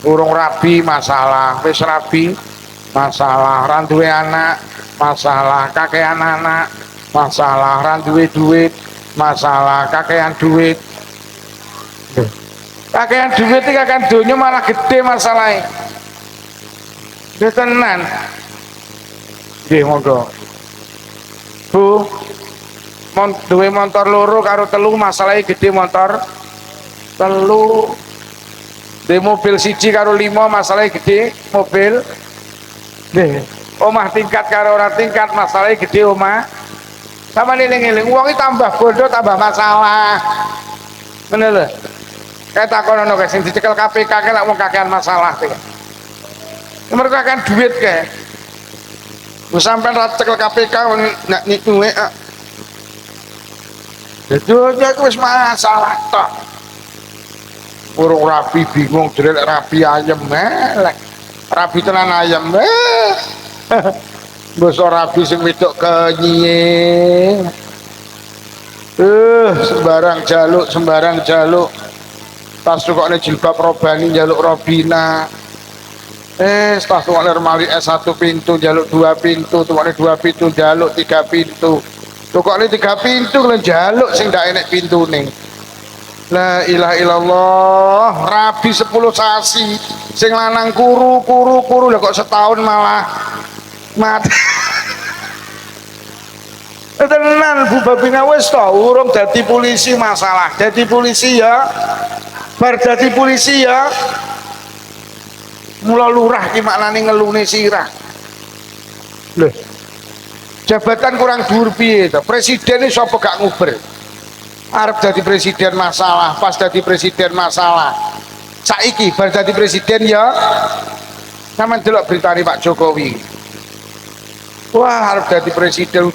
Urung rabi masalah, wis rabi masalah, ra duwe anak masalah, kakean anak masalah, ra duwe duit masalah, kakean duit. Kakean duit iki kakean donya malah gede masalahnya. Wis tenan. Nggih monggo. Bu, duwe motor loro karo telu masalahnya gede motor telu. Di mobil siji karo 5 masalahnya gede mobil. Nggih. Omah tingkat karo ora tingkat masalahnya gede omah. Sama eling-eling wong iki tambah bodoh tambah masalah. Ngono lho. Kayak takonono guys sing dicekel KPK kae lak wong kakean masalah iki. Mergo kakean duit kae. Wis sampean ra cekel KPK nak nyuwe. Dunya iku wis masalah tok. Urung rapi bingung jelek rapi ayam melek. Rapi tenan ayam. Basa rapi sing wedok kenyiye. Sembarang jaluk. Tas tukokne jilbab robani jaluk robina. Tas tukokne lemari S1 pintu jaluk 2 pintu, tukokne 2 pintu jaluk 3 pintu. Tukokne 3 pintu kelen jaluk sing ndak enek pintune. La ilaha illallah, rabi 10 sasi, sing lanang kuru lho kok setahun malah mati. Tenan Bu Babina wis to urung dadi polisi masalah. Dadi polisi ya. Bar dadi polisi ya. Mula lurah ki maknane ngelune sirah. Lho. Jabatan kurang dhuwur piye to? Presiden iki sapa gak nguber? Arep dadi presiden masalah, pas dadi presiden masalah. Saiki bar dadi presiden ya. Sampeyan delok beritane Pak Jokowi. Wah, arep dadi presiden,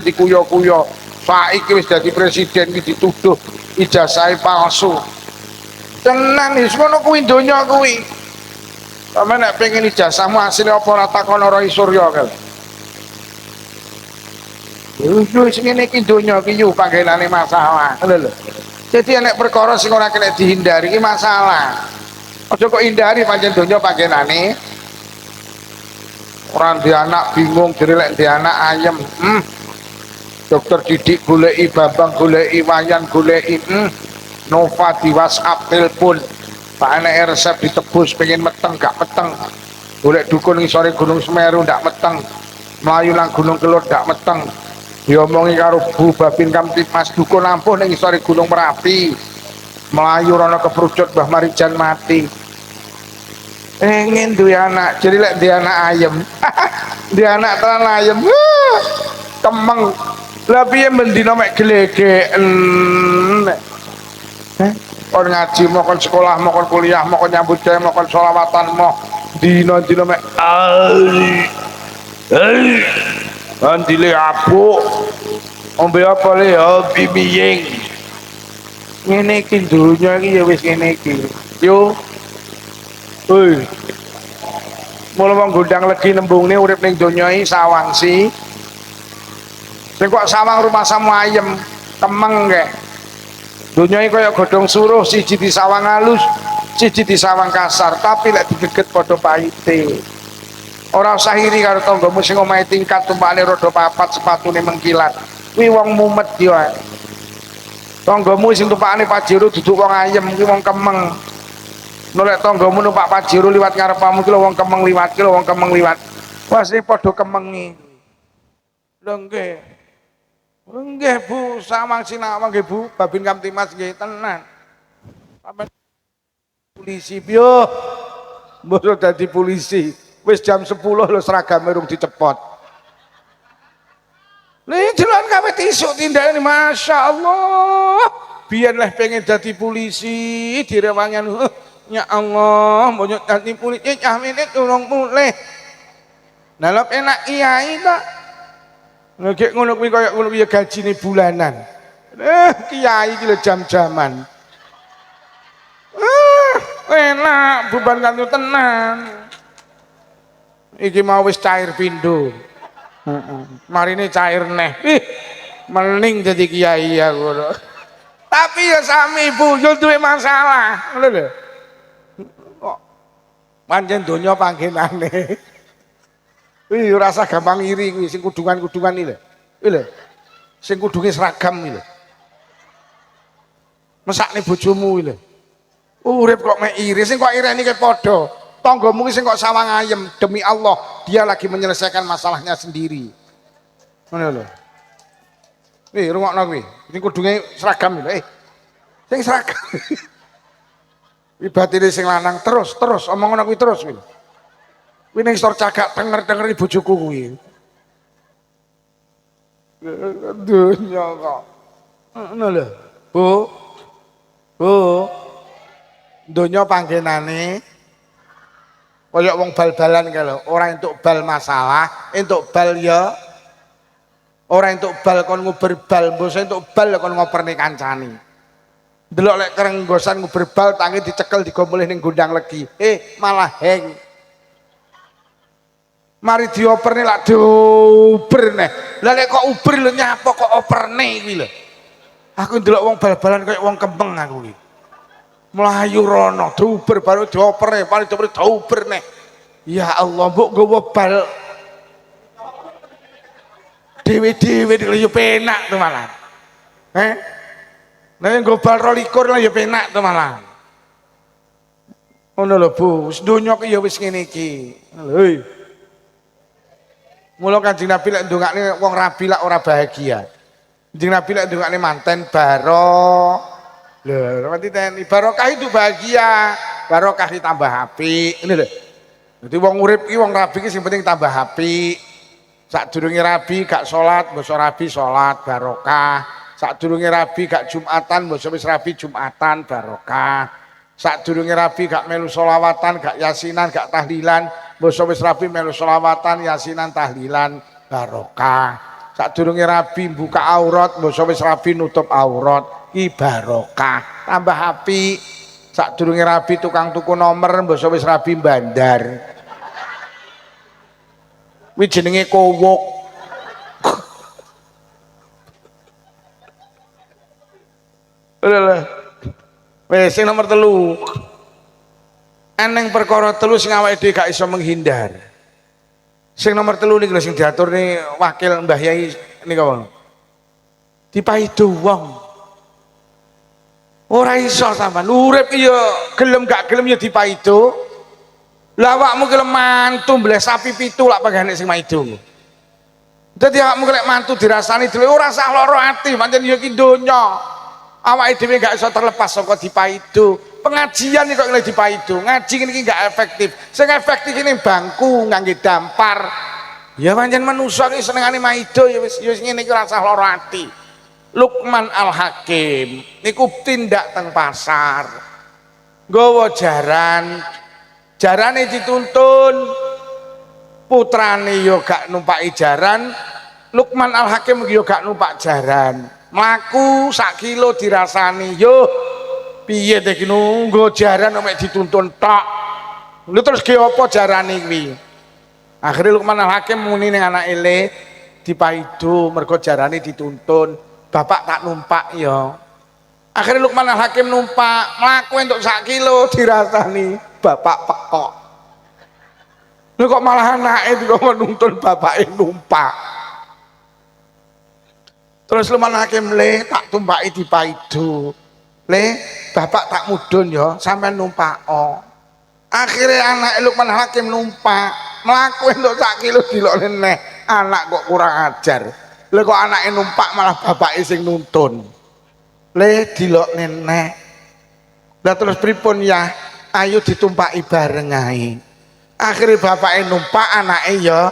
dikuyo-kuyo. Saiki wis dadi presiden iki dituduh ijazah palsu. Tenan wis ngono kuwi donya kuwi. Sampe nek pengen ijazahmu asline apa ora takono Roy Suryo kae. Wis ngene iki donya iki yo panggenane masalah. Lho. Jadi nek perkara sing ora kena dihindari iki masalah. Aja kok hindari pancen donya panggenane. Orang di anak bingung jelek di anak ayam. Dokter Didik goleki, Bambang goleki, Wayan goleki. Nova di WhatsApp telepon. Pak enek resep ditebus pengen meteng gak meteng. Golek dukun ngisore Gunung Semeru ndak meteng. Melayu nang Gunung Kelur ndak meteng. Diomongi karo Bu Babin Kamtipmas dukun ampuh ning ngisore Gunung Merapi. Melayu rono keprucut Mbah Marijan mati. Pengen duwe anak, jadi lek duwe anak ayam. Duwe anak tenan ayam. Kemeng. Lah piye mendina mek glegeken. Kon ngaji mau kon sekolah mau kon kuliah mau kon nyambut gawe mau kon selawatan mau dina-dina mek andile apuk. Ombe apa le hobi miying. Ngene iki dunya iki ya wis ngene iki. Yo. Hoi. Mula wong Gondang Legi nembungne urip ning donya iki sawangsi. Sing kok sawang rumah samu ayem, temeng kek. Donya iki kaya godhong suruh, siji disawang halus, siji disawang kasar, tapi lek digeget padha pahite. Ora usah iri karo tanggamu sing omahe tingkat tumpakane roda papat sepatune mengkilat. Kuwi wong mumet yo. Tanggamu sing tumpakane Pajero duduk wong ayem, kuwi wong kemeng. nolek tanggamu numpak Pajero liwat ngarepamu ki lho wong Kemeng liwat ki lho wong Kemeng liwat. Wah sing padha kemengi. Lho nggih. Nggih Bu, samang sinawang nggih Bu, Babin Kamtimas nggih tenan. Sampai polisi piye? Mbok dadi polisi. Wis jam 10 lho seragame urung dicepot. Nih jalan kawe tisuk tindakane Masya Allah. Biyen lah pengen dadi polisi direwangan. Ya Allah, mau dadi polisi cah menit urung mulih. Nah lho enak kiai ta. Nek ngono kuwi kaya ngono kuwi gajine bulanan. Kiai iki lho jam-jaman. Enak beban kantu tenan. Iki mau wis cair pindho. Marine cair neh. Mending dadi kiai aku. Tapi ya sami Bu, yo duwe masalah. Ngono lho. Kok pancen donya panggenane. Wih, rasa gampang iri kuwi sing kudungan-kudungan iki lho. Iki lho. Sing kudunge seragam iki lho. Mesakne bojomu iki lho. Urip kok mek iri, sing kok ireni ke padha. Tanggamu sing kok sawang ayem, demi Allah, dia lagi menyelesaikan masalahnya sendiri. Ngono lho. Wih, rungokno kuwi. Sing kudunge seragam iki lho. Sing seragam. Iki batine sing lanang terus omong ngono kuwi terus kuwi. Kuwi ning isor cagak denger bojoku kuwi. Dunya kok. Ngono lho. Bu. Donya panggenane kaya wong bal-balan kae lho, ora entuk bal masalah, entuk bal ya. Ora entuk bal kon nguber bal, mbok entuk bal kon ngoperne kancane. Delok lek kerenggosan nguber bal tangi dicekel digomoleh ning gondang legi. Malah heng. Mari dioperne lak dioper neh. Lah lek kok uber lho nyapa kok operne kuwi lho. Aku ndelok wong bal-balan kaya wong kempeng aku iki. Melayu rono, diuber baru dioper paling diuber nih. Ya Allah, mbok nggawa bal dewe-dewe yo penak tuh malah. Nek nggo bal 22 lah yo penak tuh malah. Ngono lho Bu, wis donya ki ya wis ngene iki. Hei. Mula Kanjeng Nabi lek ndongakne wong rabi lak ora bahagia. Kanjeng Nabi lek ndongakne manten baro lho, nanti teni barokah itu bahagia, barokah ditambah apik. Ini lho. Jadi wong urip iki wong rabi iki sing penting tambah apik. Sadurunge rabi gak salat, basa rabi salat barokah. Sadurunge rabi gak Jumatan, basa wis rabi Jumatan barokah. Sadurunge rabi gak melu selawatan, gak yasinan, gak tahlilan, basa wis rabi melu selawatan, yasinan, tahlilan barokah. Sadurunge rabi buka aurat, basa wis rabi nutup aurat. Barokah tambah api. Sadurunge rabi tukang tuku nomor mbok wis rabi bandar. Kuwi jenenge kowok. Wis sing nomor 3. Eneng perkara 3 sing awake dhewe gak iso menghindar. Sing nomor 3 niku lho sing diaturne wakil Mbah Yai nika. Dipaido wong. Ora iso sampean urip ya gelem gak gelem ya dipaido. Lah awakmu ki mantu mbleh sapi 7 lak panggane sing maido. Dadi awakmu lek mantu dirasani dhewe ora sak lara ati, pancen ya ki donya. Awake dhewe gak iso terlepas saka dipaido. Pengajian iki kok ngene dipaido. Ngaji ngene iki gak efektif. Sing efektif ini bangku ngangge dampar. Ya pancen manusa ki senengane maido ya wis ngene iki ora sak lara ati. Luqman Al-Hakim niku tindak teng pasar nggawa jarane dituntun putrane yo gak numpaki jaran. Luqman Al-Hakim yo gak numpak jaran, mlaku sak kilo dirasani yo piye teh ki nunggu jaran mek dituntun tok. Lha terus ge apa jarane kuwi? Akhire Luqman Al-Hakim muni ning anake le dipaido mergo jarane dituntun. Bapak tak numpak ya. Akhirnya Luqman Al-Hakim numpak, mlaku entuk sak kilo dirasani, bapak pekok. Lha kok malah anake kok nuntun bapake numpak. Terus Luqman Al-Hakim le tak tumpaki dipaido. Le, bapak tak mudun ya, sampean numpak. Oh. Akhirnya anak Lukman Hakim numpak, mlaku entuk sak kilo dilokne neh. Anak kok kurang ajar. Lha kok anake numpak malah bapake sing nuntun. Le dilokne neh. Lah terus pripun ya? Ayo ditumpaki bareng ae. Akhirnya bapake numpak, anake ya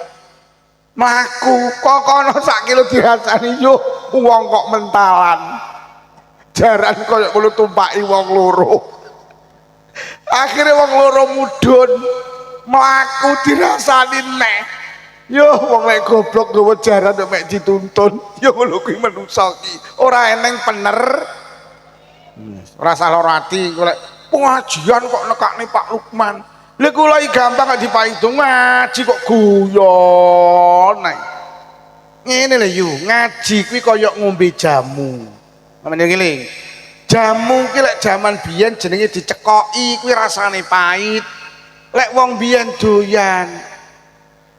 mlaku. Kok kono sak kilo dirasani yo wong kok mentalan. Jaran koyo kulo tumpaki wong loro. Akhirnya wong loro mudhun mlaku dirasani neh. Yo wong lek goblok nggawa jaran mek dituntun. Yo ngono kuwi menungsa ki. Ora eneng pener. Ora salah ati golek pengajian kok nekakne Pak Lukman. Lha kula iki gampang kok dipaidung ngaji kok guyon ae. Ngene lho yu, ngaji kuwi kaya ngombe jamu. Sampeyan ngeling. Jamu ki lek jaman biyen jenenge dicekoki kuwi rasane pahit. Lek wong biyen doyan.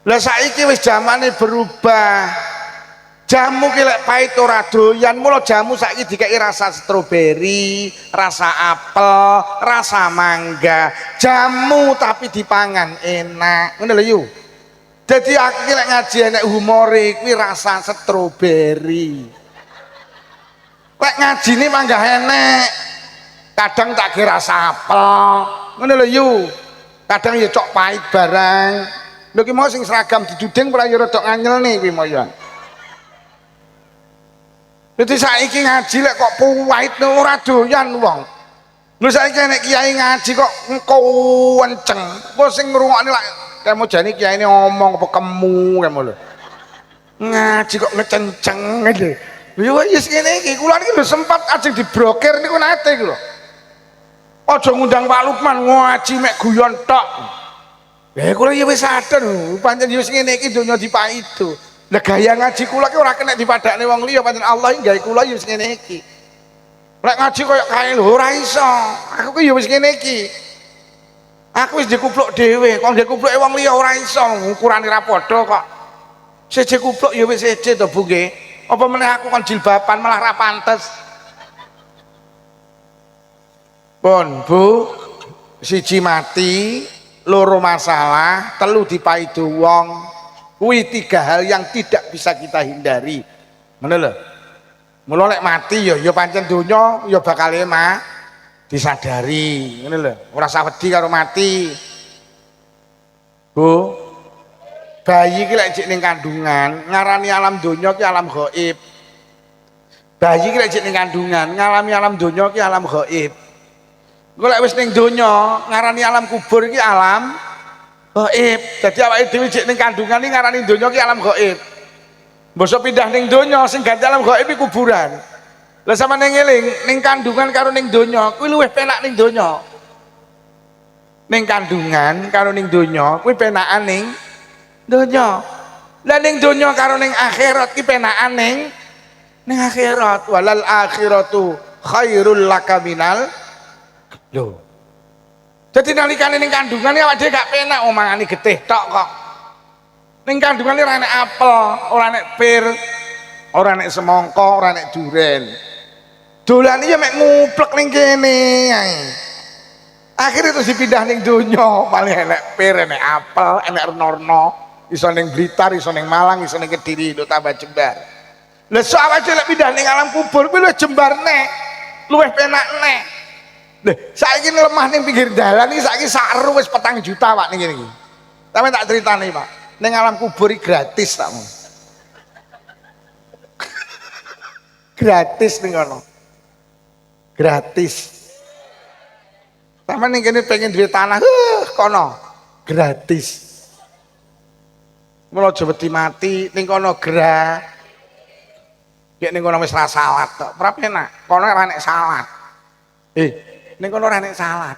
Lah saiki wis zamane berubah. Jamu ki lek pahit ora doyan, mula jamu saiki dikeki rasa stroberi, rasa apel, rasa mangga. Jamu tapi dipangan enak. Ngono lho yu. Dadi aku ki lek ngaji enek humore kuwi rasa stroberi. Lek ngajine mangga enek. Kadang tak kira rasa apel. Ngono lho yu. Kadang ya cok pahit barang. Lho ki mau sing seragam diduding ora ya rada nganyelne kuwi mau ya. Dadi saiki ngaji lek kok pahit ora doyan wong. Lho saiki nek kiai ngaji kok kenceng. Kok sing ngrungokne lak kemo jane kiyaine ngomong apa kemu kemo lho. Ngaji kok ngecenceng lho. Yo wis ngene iki kula niki lho sempat ajeng diblokir niku nate iki lho. Aja ngundang Pak Lukman ngaji mek guyon tok. Lah kula ya wis sadar pancen yo wis ngene iki donya dipaido. Lah gaya ngaji kula ki ora kena dipadakne wong liya pancen Allah gawe kula yo wis ngene iki. Lek ngaji koyo kae lho ora iso. Aku ki yo wis ngene iki. Aku wis dikupluk dhewe, kok dikupluke wong liya ora iso, ukurane ra padha kok. Siji kupluk ya wis siji to Bu nggih. Apa meneh aku kon jilbaban malah ra pantes. Pun Bu, siji mati, loro masalah, telu dipaido wong. Kuwi tiga hal yang tidak bisa kita hindari. Ngono lho. Mula lek mati ya pancen donya ya bakal disadari. Ngono lho. Ora usah wedi karo mati. Bu, bayi ki lek jek ning kandungan, ngarani alam donya ki alam gaib. Bayi ki lek jek ning kandungan, ngalami alam donya ki alam gaib. Engko lek wis ning donya, ngarani alam kubur ki alam gaib. Dadi awake dhewe jek ning kandungan iki ngarani donya ki alam gaib. Mbosok pindah ning donya sing ganti alam gaib iki kuburan. Lah sampeyan ngeling ning kandungan karo ning donya kuwi luwih penak ning donya. Ning kandungan karo ning donya kuwi penakan ning donya. Lah ning donya karo ning akhirat ki penakan ning akhirat. Walal akhiratu khairul laka minal lho. Dadi nalikane ning kandungan awake dhewe gak penak omongane getih tok kok. Ning kandungan ora enek apel, ora enek pir, ora enek semangka, ora enek duren. Dolan iki mek nguplek ning kene ae. Akhire terus dipindah ning donya, paling enek pir, enek apel, enek rena-rena, iso ning Blitar, iso ning Malang, iso ning Kediri, lho tambah jembar. Lah sok awake lek pindah ning alam kubur kuwi luwih jembar nek, luwih penak nek. Lha saiki lemah ning pinggir dalan iki saiki sakru wis 4 juta Pak ning kene iki. Sampe tak critani Pak, ning alam kubur iki gratis takmu. Gratis ning kono. Gratis. Sama ning kene pengen duwe tanah, kono gratis. Mula aja wedi mati ning kono gerah. Nek ning kono wis ra salat tok, ora penak. Kono ora nek salat. Ning kono ora nek salat.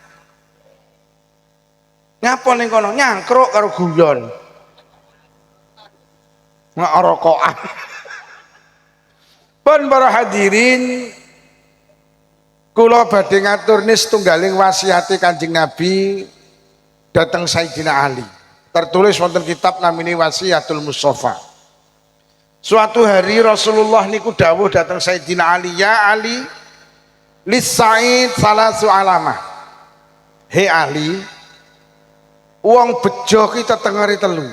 Nyapa ning kono nyangkruk karo guyon. Nek rokokan. Pun para hadirin kula badhe ngatur nis tunggaling wasiate Kanjeng Nabi dateng Sayyidina Ali. Tertulis wonten kitab namine Wasiatul Mustafa. Suatu hari Rasulullah niku dawuh dateng Sayyidina Ali, "Ya Ali, Lisaid salasu alamah. He ahli, wong bejo ki tetengere telu.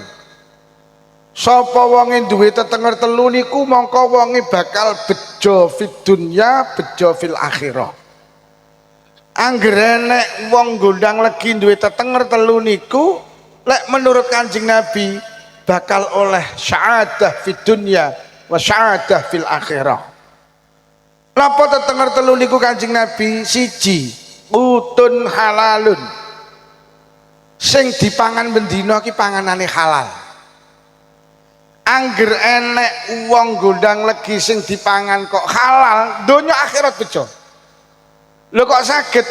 Sapa wonge duwe tetenger telu niku mongko wonge bakal bejo fid dunya, bejo fil akhirah. Anggere nek wong gondang legi duwe tetenger telu niku lek menurut Kanjeng Nabi bakal oleh syaadah fid dunya wa syaadah fil akhirah. Napa tetenger telu niku Kanjeng Nabi? Siji, utun halalun. Sing dipangan bendina ki panganane halal. Angger enek wong gondang legi sing dipangan kok halal, donya akhirat bejo. Lho kok saged?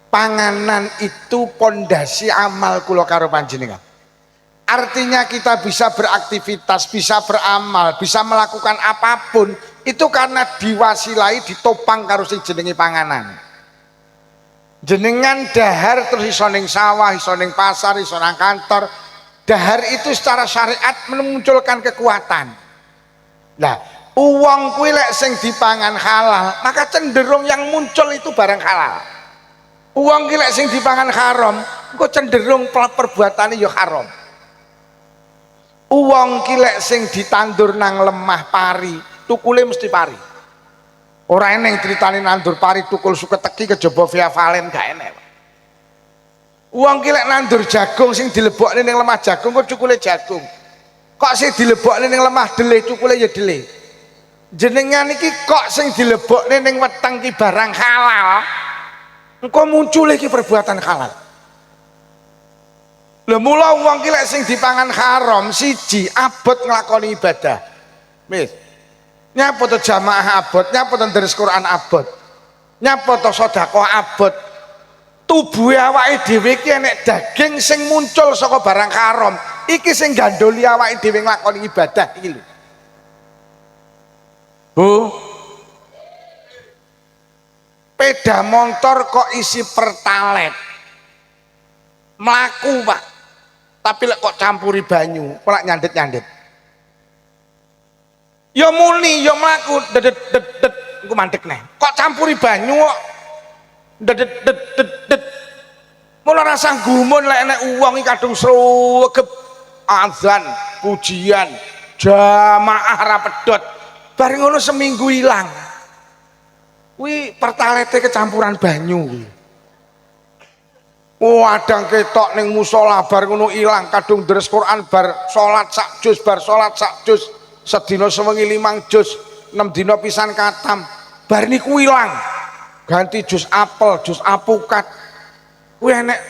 Panganan itu pondasi amal kula karo panjenengan. Artinya kita bisa beraktivitas, bisa beramal, bisa melakukan apapun itu karena diwasilai ditopang karo sing jenenge panganan. Jenengan dahar terus iso ning sawah, iso ning pasar, iso nang kantor. Dahar itu secara syariat memunculkan kekuatan. Nah, uang kuwi lek sing dipangan halal, maka cenderung yang muncul itu barang halal. Uang ki lek sing dipangan haram, kok cenderung perbuatane ya haram. Uang ki lek sing ditandur nang lemah pari, tukule mesti pari. Ora eneng critane nandur pari tukul suketeki kejaba via valen gak enek. Uang ki lek nandur jagung sing dilebokne ning lemah jagung kok cukule jagung. Kok sing dilebokne ning lemah deleh cukule ya deleh. Jenengan iki kok sing dilebokne ning weteng ki barang halal. Engko muncul iki perbuatan halal. Lha mula wong ki lek sing dipangan haram siji abot nglakoni ibadah. Wis. Nyapa to jamaah abot, nyapa to deres Quran abot. Nyapa to sedekah abot. Tubuhe awake dhewe iki enek daging sing muncul saka barang haram. Iki sing gandoli awake dhewe nglakoni ibadah iki lho. Bu. Peda motor kok isi pertalet. Mlaku, Pak. Tapi lek kok campuri banyu, kok nyandet-nyandet. Ya muni, ya mlaku, dedet dedet engko mandek neh. Kok campuri banyu kok dedet dedet. Mula rasa gumun lek enek wong iki kadung sregep azan, pujian, jamaah ra pedhot. Bar ngono seminggu ilang. Kuwi pertalete kecampuran banyu kuwi. Wadang ketok ning musala bar ngono ilang kadung deres Quran bar salat sak juz bar salat sak juz sedina sewengi 5 juz 6 dina pisan katam bar niku ilang ganti juz apel juz apukat kuwi enek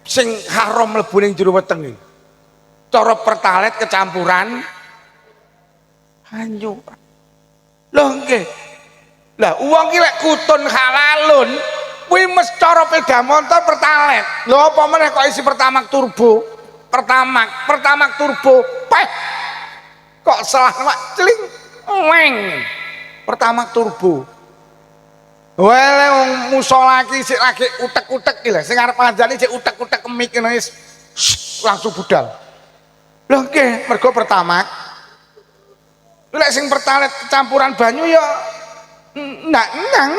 sing haram mlebu ning jero weteng iki cara pertalet kecampuran banyu lho nggih lah uang ki lek kutun halalun kuwi mesti cara peda motor pertalet. Lho apa meneh kok isi pertamax turbo? Pertamax turbo. Peh. Kok salah mak celing. Weng. Pertamax turbo. Wele wong musala iki sik lagi utek-utek iki lho. Sing arep ngajani sik utek-utek kemik ngene wis langsung budal. Lho nggih, mergo pertamax. Lek sing pertalet campuran banyu ya nang.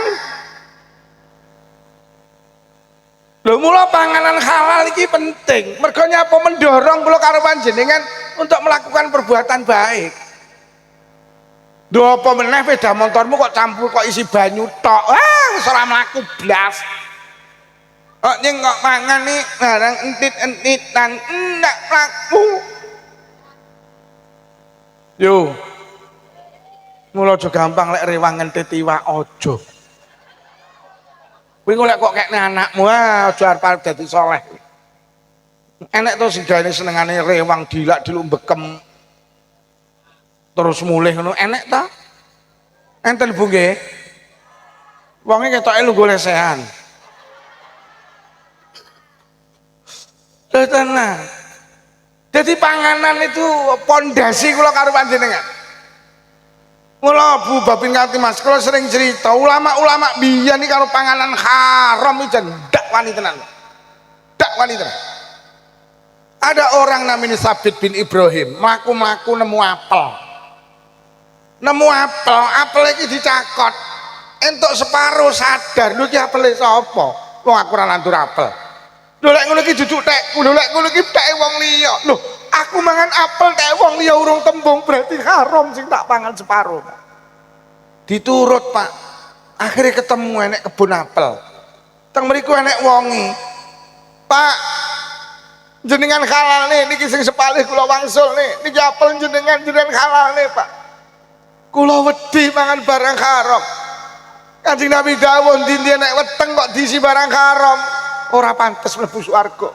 Lho mula panganan halal iki penting. Mergo nyapa mendorong kula karo panjenengan untuk melakukan perbuatan baik. Lho apa meneh sepeda motormu kok campur kok isi banyu tok. Wis ora mlaku blas. Kok nyeng kok mangan nih barang entit-entitan ndak mlaku. Yo. Mula aja gampang lek rewang entit iwak aja. Kuwi golek kok kekne anakmu aja arep dadi saleh. Enek to sing gawe senengane rewang dilak-diluk bekem. Terus mulih ngono enek ta? Enten Bu nggih. Wonge ketoke lungguh lesehan. Tenan. Jadi panganan itu pondasi kula karo panjenengan. Mula Bu Babin nganti Mas kula sering cerita ulama-ulama biyen iki karo panganan haram iki ndak wani tenan. Ndak wani tenan. Ada orang namanya Sabit bin Ibrahim, mlaku-mlaku nemu apel. Nemu apel iki dicakot. entuk separo sadar lho iki apele sapa wong aku ora nandur apel lho lek ngono iki duduk tekku lho lek ngono iki teke wong liya lho aku mangan apel teke wong liya urung tembung berarti haram sing tak pangan separo diturut Pak akhirnya ketemu enek kebun apel teng mriku enek wongi Pak jenengan halal nih niki sing sepalih kula wangsul nih niki apel jenengan halal nih Pak kula wedi mangan barang haram Kanjeng Nabi dawuh ndi nek weteng kok diisi barang haram ora pantes mlebu swarga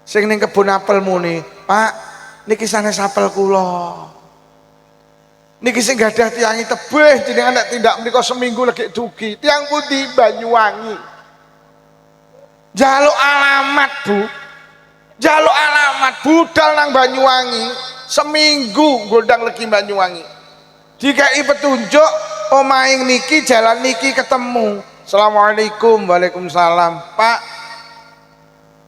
sing ning kebun apel muni Pak niki sanes apel kula niki sing gadah tiangi tebih jenengan nek tindak menika seminggu lagi dugi tiang pundi Banyuwangi jaluk alamat Bu jaluk alamat budal nang Banyuwangi seminggu gondang legi Banyuwangi dikai petunjuk omaing niki jalan niki ketemu Assalamualaikum Waalaikumsalam Pak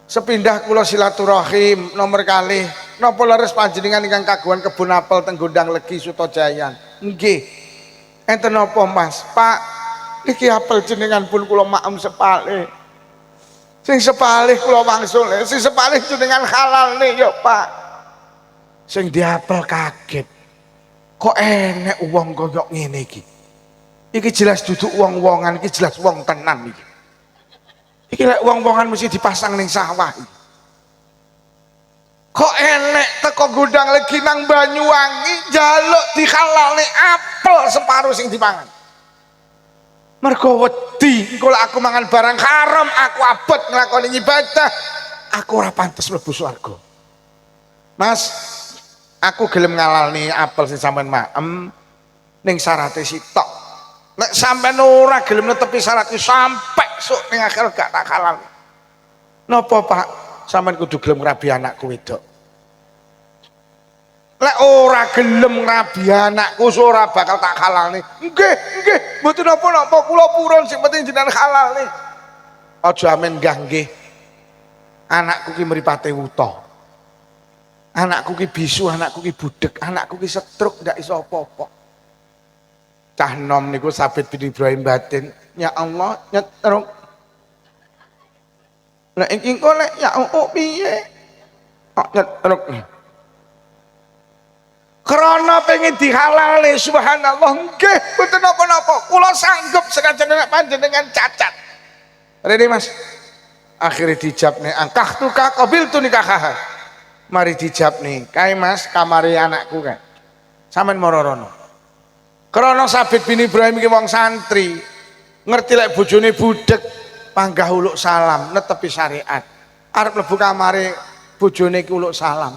sepindah kula silaturahim nomor kalih napa leres panjenengan ingkang kagungan kebun apel teng Gondang Legi Sutojayan nggih enten napa Mas Pak niki apel jenengan pun kula maem sepalih sing sepalih kula wangsul sing sepalih jenengan halal nih ya Pak sing diapel kaget kok enek wong koyok ngene iki jelas duduk wong-wongan iki jelas wong tenan iki lek wong-wongan mesti dipasang ning sawah kok enek teko Gondang Legi nang Banyuwangi jaluk dihalalne apel separo sing dipangan mergo wedi engko lek aku mangan barang haram aku abot nglakoni ibadah aku ora pantes mlebu swarga Mas aku gelem ngalalne apel sing sampean maem ning syarate sitok nek sampean ora gelem netepi syarat iki sampe sok ning akhir gak tak halal napa Pak sampean kudu gelem ngrabi anakku wedok lek ora gelem ngrabi anakku ora bakal tak halalne nggih mboten napa-napa kula purun sing penting jenengan halal nih aja amen nggih anakku ki mripate wuta anakku ki bisu anakku ki budek anakku ki stroke ndak iso apa-apa cah nom niku Sabit bin Ibrahim batin ya Allah nyetruk lek iki kok lek ya piye kok nyetruk krana pengen dihalalne subhanallah nggih mboten napa-napa kula sanggup senajan nek panjenengan cacat rene Mas akhirnya dijabne angkah tuka qabil tu nikah mari dijabne kae Mas kamare anakku kan sampean marorono krana Sabit bin Ibrahim iki wong santri ngerti lek bojone budek panggah uluk salam netepi syariat arep mlebu kamare bojone iki uluk salam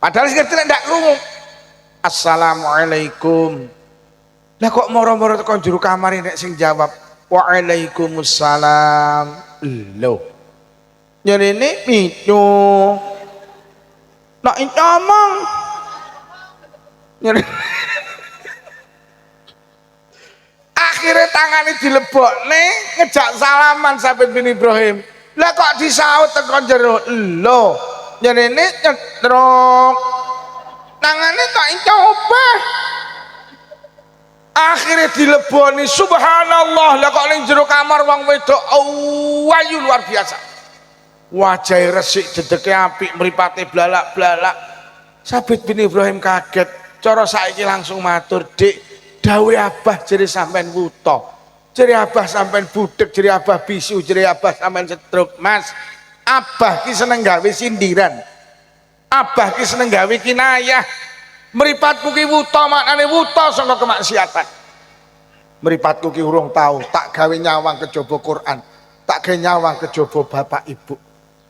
padahal sing ngerti lek ndak krungu Assalamualaikum lah kok moro-moro teko jero kamare nek sing jawab Waalaikumsalam lho nyerene mitu nak ngomong nyerene akhirnya tangannya dilebokne ngejak salaman Sabit bin Ibrahim lah kok disaut teko jero lho nyerene nyetruk tangannya tak coba akhirnya dileboni subhanallah lah kok ning jero kamar wong wedok ayu luar biasa wajah resik dedeke apik mripate blalak-blalak Sabit bin Ibrahim kaget cara saiki langsung matur dik dawe abah jere sampean wuta jere abah sampean budek jere abah bisu jere abah sampean stroke Mas abah ki seneng gawe sindiran abah ki seneng gawe kinayah mripatku ki wuta maknane wuta saka kemaksiatan mripatku ki urung tahu tak gawe nyawang kejaba Quran tak gawe nyawang kejaba bapak ibu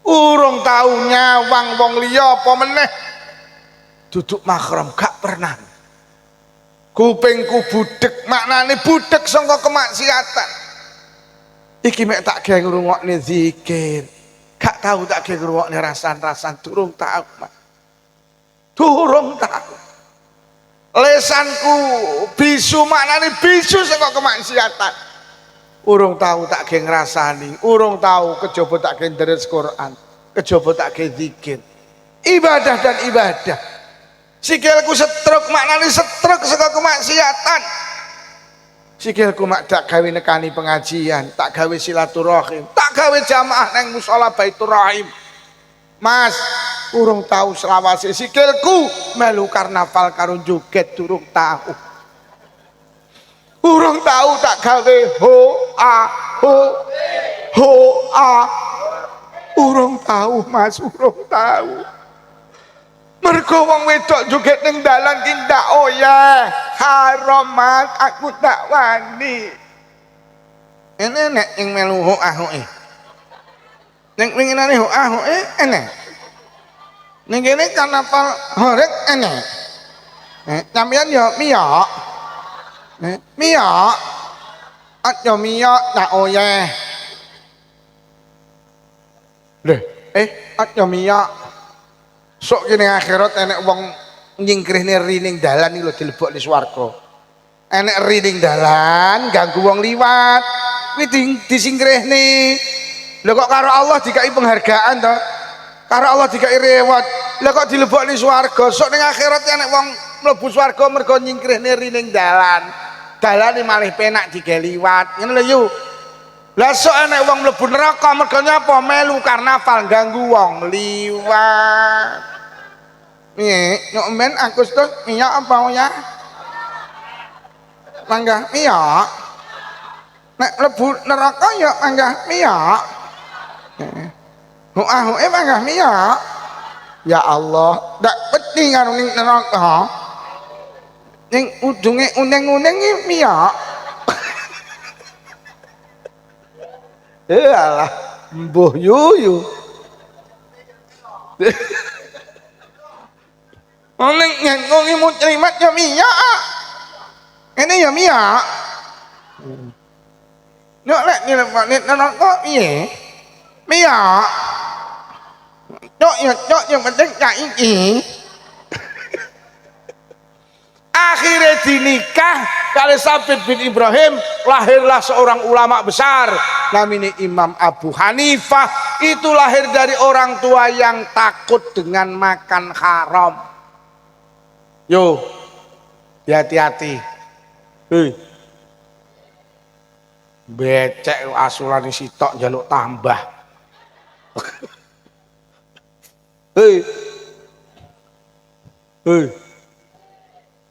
urung tahu nyawang wong liya apa meneh duduk mahram gak pernah kupingku budek maknane budek saka kemaksiatan iki mek tak gawe ngrungokne zikir gak tahu tak gawe ngrungokne rasan-rasan durung tahu durung tahu lesanku bisu maknane bisu saka kemaksiatan urung tahu tak gawe ngrasani urung tahu kejaba tak gawe deres Quran kejaba tak gawe zikir ibadah dan ibadah sikilku setruk maknane setruk saka kemaksiatan Sikilku mak tak gawe nekani pengajian, tak gawe silaturahim, tak gawe jamaah nang musala Baitur Rahim. Mas, urung tahu selawase sikilku melu karnaval karo joget durung tahu. Urung tahu tak gawe ho a ho a. Urung tahu Mas, urung tahu. Mergo wong wedok joget ning dalan ki ndak oyah, haram Mas, aku tak wani. Ene nek ing melu ho a ho e. Ning winginane ho a ho e enek. Ning kene karnaval horek enek. Sampeyan yo miyok. Miyok. Aja miyok tak oyah. Lho, aja miyok. Sok kene akhirat enek wong nyingkrihne rining dalan iki lho dilebokne swarga. Enek rining dalan ganggu wong liwat, kuwi disingkrihne. Lho kok karo Allah dikai penghargaan to? Karo Allah dikai reward. Lho kok dilebokne swarga? Sok ning akhirat enek wong mlebu swarga mergo nyingkrihne rining dalan. Dalane malih penak digawe liwat. Ngene lho yu. Lah sok enek wong mlebu neraka mergo nyapa melu karnaval ganggu wong liwat. Nyok men Agustus miyok apa ya? Manggah miyok. Nek mlebu neraka ya manggah miyok. Hoah manggah miyok. Ya Allah, ndak peti karo ning neraka. Ning udunge uneng-uneng iki miyok. Alah, mbuh yuyu. Ning nganggo muklimat ya miyok. Ini ya miyok. Nek lek neraka piye? Miyok. Cok yang penting cak iki. Akhirnya dinikah kali Sabit bin Ibrahim, lahirlah seorang ulama besar namanya Imam Abu Hanifah. Itu lahir dari orang tua yang takut dengan makan haram. Yo, hati-hati. Becek asulane sitok njaluk tambah.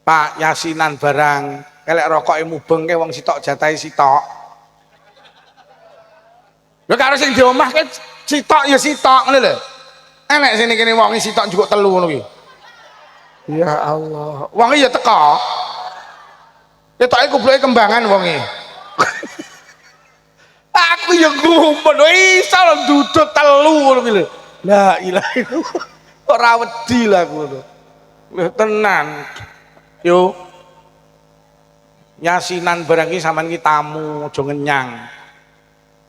Pak yasinan barang kelek rokoke mubeng ke wong sitok jatahe sitok. Lho karo sing di omah ke sitok ya sitok ngene lho. Enek sini kene wong sitok njukuk telu ngono ki. Ya Allah, wong ya teko. Ketoke kubluke kembangan wonge. Aku ya ngumpul iso ndudut telu ngono ki lho. La ilaha illallah. Ora wedi lah aku lho. Lho tenan. Yo yasinan barang iki sampean ki tamu aja ngenyang.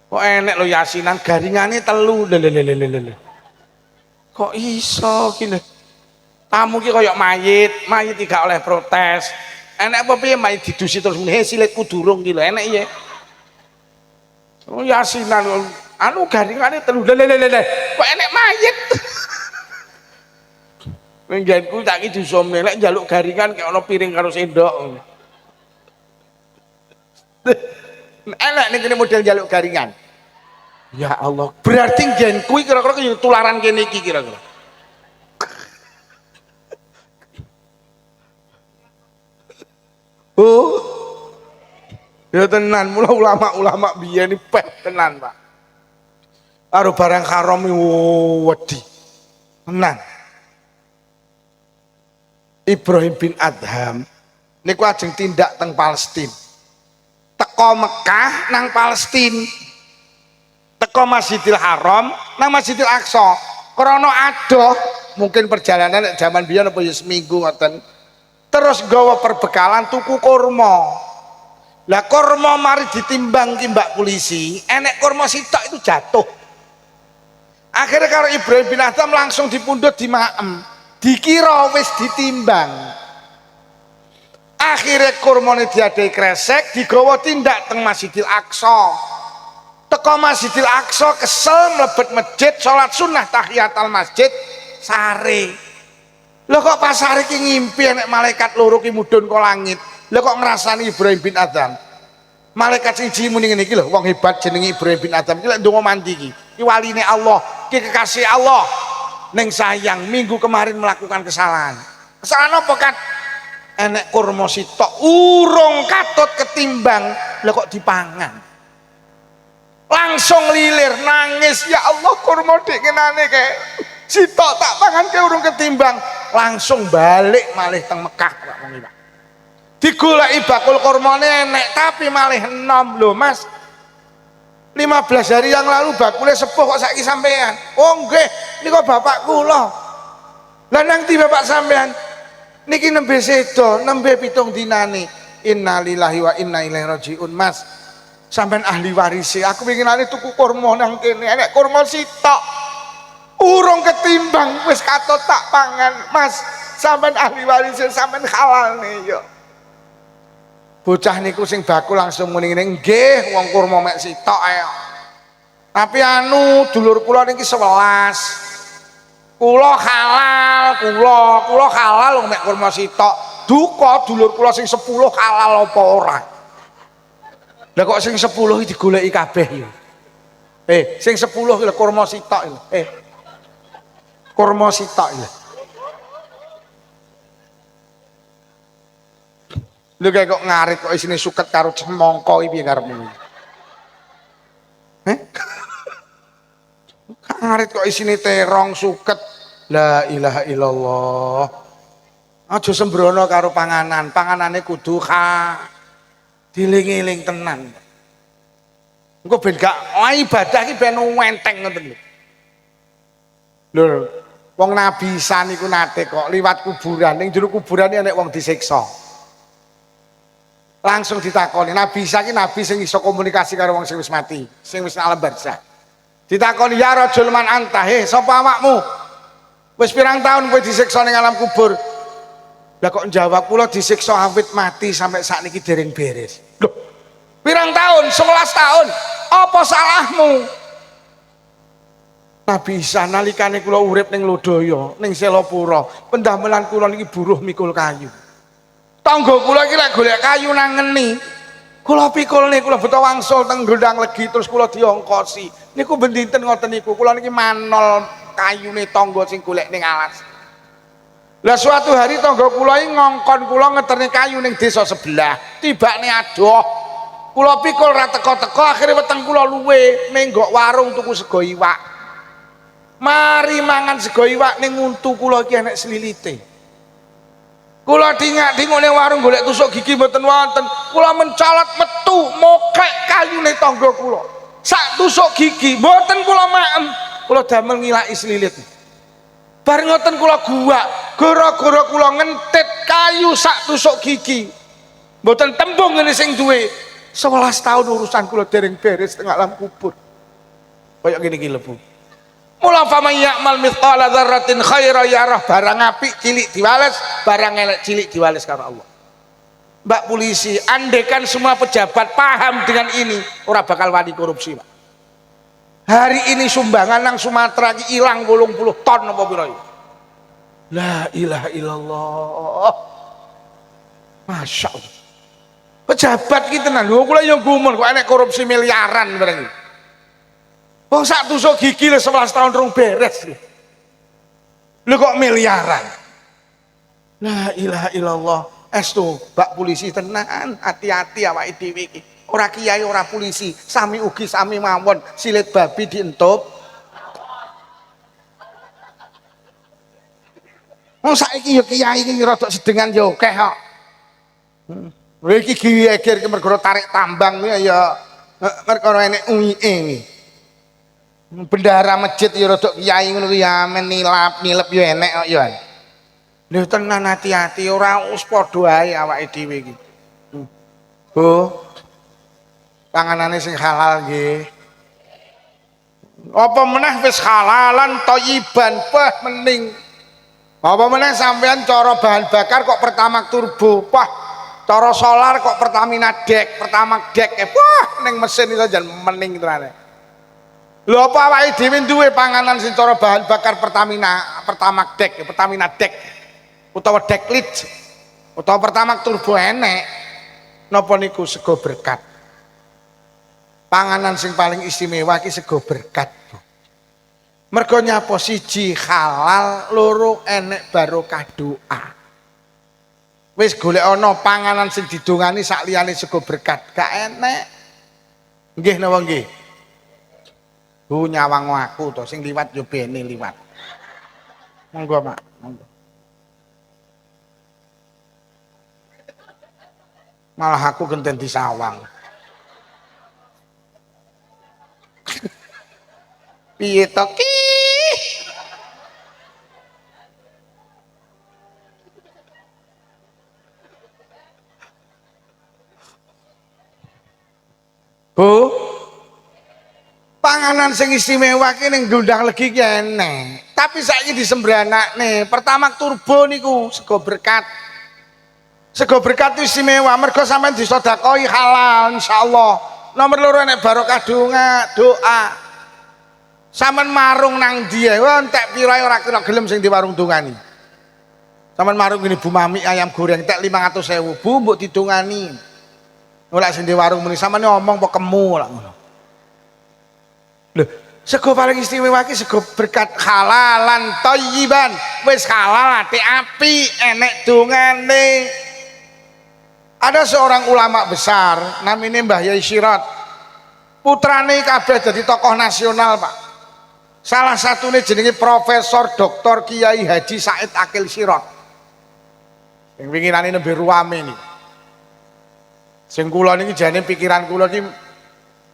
Kok enek lho yasinan garingane telu. Lho. Kok iso ki lho. Tamu ki koyo mayit tidak oleh protes. Enek apa piye mayit didusi terus mene silitku durung ki lho enek iya. Oh yasinan anu garingane telu. Lho. Kok enek mayit. Menggenku tak ki disomne lek njaluk garingan kayak ana piring karo sendok. Enak nih kene model njaluk garingan. Ya Allah, berarti nggenku kira-kira kaya tularan kene iki kira-kira. Oh. Ya tenan, mula ulama-ulama biyen iki peh tenan, Pak. Karo barang haram wedi. Tenan. Ibrahim bin Adham niku ajeng tindak teng Palestina. Teko Mekah nang Palestina. Teko Masjidil Haram nang Masjidil Aqsa. Krana adoh, mungkin perjalanan zaman biyen apa ya seminggu ngoten. Terus gawa perbekalan tuku kurma. Lah kurma mari ditimbang ki Mbak polisi, enek kurma sitok itu jatuh. Akhirnya karo Ibrahim bin Adham langsung dipundhut di maem. Dikira wis ditimbang. Akhirnya kurmane diadai kresek digawa tindak teng Masjidil Aqsa. Teko Masjidil Aqsa kesel mlebet masjid salat sunnah tahiyatul masjid sare. Lho kok pas sare ki ngimpi enek malaikat loro ki mudhun ka langit. Lho kok ngrasani Ibrahim bin Adham. Malaikat sing jili muni ngene iki lho, wong hebat jenenge Ibrahim bin Adham iki lek ndonga mandi iki. Iki waline Allah, iki kekasih Allah. Ning sayang minggu kemarin melakukan kesalahan. Kesalahan apa kan? Enek kurma sitok urung katut ketimbang, lha kok dipangan. Langsung lilir nangis, ya Allah kurma dik kenane kae. Sitok tak pangan kae urung ketimbang, langsung balik malih teng Mekah Pak wong iki. Digoleki bakul kurmane enek tapi malih enom lho Mas. 15 hari yang lalu bakulnya sepuh kok saiki sampean. Oh nggih, niku bapak kula. Lah nang ndi bapak sampean? Niki nembe sedo, nembe 7 dinane. Innalillahi wa inna ilaihi rajiun. Mas, sampean ahli waris. Aku winginane tuku kurma nang kene, enek kurma sitok. Urung ketimbang wis katut tak pangan. Mas, sampean ahli waris, sampean halal nih yo. Bocah niku sing bakul langsung muni ngene, nggih wong kurma mek sitok ae. Tapi anu dulur kula niki 11. Kula halal, kula halal mek kurma sitok. Duka dulur kula sing 10 halal apa ora. Lah kok sing 10 iki digoleki kabeh ya. Sing 10 iki kurma sitok iki. Kurma sitok iki. Lho kok ngarit kok isine suket karo cemongko iki piye karepmu? Ngarit kok isine terong suket. La ilaha illallah. Aja sembrono karo panganan, panganane kudu diling-iling tenan. Engko ben gak ibadah iki ben enteng ngoten lho. Lho, wong Nabi Isa niku nate kok liwat kuburan, ning jero kuburane enek wong disiksa. Langsung ditakoni, Nabi Isa ki nabi sing iso komunikasi karo wong sing wis mati, sing wis alam barzah. Ditakoni, ya rajul man anta, sapa awakmu? Wis pirang tahun kowe disiksa ning alam kubur? Lah kok jawab kula disiksa awit mati sampai sakniki dereng beres. Loh, pirang tahun? 11 tahun. Apa salahmu? Nabi Isa nalikane kula urip ning Lodaya, ning Selapura, pendamelan kula niki buruh mikul kayu. Tangga kula iki lek golek kayu nang ngeni. Kula pikulne kula beto wangsul teng Gendang Legi terus kula diongkosi. Niku ben dinten ngoten niku. Kula niki manol kayune tangga sing golek ning alas. Lah suatu hari tangga kula iki ngongkon kula ngeterne kayu ning desa sebelah. Tibakne adoh. Kula pikul ra teko-teko akhire weteng kula luwe menggok warung tuku sego iwak. Mari mangan sego iwak ning untu kula iki enek slilite. Kula dingak-dinguk ning warung golek tusuk gigi mboten wonten. Kula mencolot metu mokek kayune tangga kula. Sak tusuk gigi mboten kula maem. Kula damel ngilaki slilit. Bar ngoten kula guwak, gara-gara kula ngentit kayu sak tusuk gigi. Mboten tembung ngene sing duwe. 11 tahun urusan kula dereng beres teng alam kubur. Kaya ngene iki lho Bu. Mula faman ya'mal mithqala dzarratin khairan yarah, barang apik cilik diwales, barang elek cilik diwales karo Allah. Mbak polisi, andekan semua pejabat paham dengan ini, ora bakal wani korupsi, Pak. Hari ini sumbangan nang Sumatera iki ilang 80 ton apa pira iki? La ilaha illallah. Masya Allah. Pejabat ki tenan lho, kula yo gumun kok enek korupsi miliaran bareng iki. Wong sak tusuk gigi lho 11 tahun rong beres lho. Lho kok miliaran. La ilaha illallah. Estu, Mbak polisi tenan, hati-hati awake dhewe iki. Ora kiai ora polisi, sami ugi sami mawon, silit babi dientup. Wong saiki ya kiai iki rada sedengan ya akeh kok. Lha iki geger iki mergo tarik tambang ya mergo enek uike. Bendahara masjid ya rada kiai ngono ku ya men nilap ya enek kok ya. Lho tenan hati-hati ora us padha ae awake dhewe iki. Bu. Panganane sing halal nggih. Apa meneh wis halalan thayyiban bah mending. Apa meneh sampean cara bahan bakar kok Pertamax turbo. Wah, cara solar kok Pertamina dek, Pertamax dek. Wah, ning mesin itu jan mending tenan. Lho apa awake dhewe duwe panganan sing cara bahan bakar Pertamax dek, Pertamina dek utawa deklit utawa Pertamax turbo enek. Napa niku sego berkat. Panganan sing paling istimewa ki sego berkat. Mergo nyapa siji halal, loro enek barokah doa. Wis golek ana panganan sing didongani sak liyane sego berkat, gak enek. Nggih napa nggih? Nyawang aku to sing liwat yo bene liwat. Monggo, Mak. Monggo. Malah aku genten disawang. Piye to ki? Bu, panganan sing istimewa ki ning Gondang Legi ki enek. Tapi saiki disembranakne. Pertama turbo niku sego berkat. Sego berkat itu istimewa mergo sampean disedekoi halal insyaallah. Nomor loro enek barokah doa. Sampean marung nang ndi ae entek pira ora kira gelem sing di warung dongani. Sampean marung ngene Bu Mami ayam goreng entek 500.000. Bu mbok didongani. Ora sing di warung muni sampean ngomong apa kemu lak ngono. Lho, sego paling istimewa ki sego berkat halalan thayyiban. Wis halal ati api enek dongane. Ada seorang ulama besar namanya Mbah Yai Syirat. Putrane kabeh dadi tokoh nasional, Pak. Salah satunya jenenge Profesor Dr. Kiai Haji Said Akil Syirat. Yang pingirane nembe ruame nih. Sing kula niki jane pikiran kula iki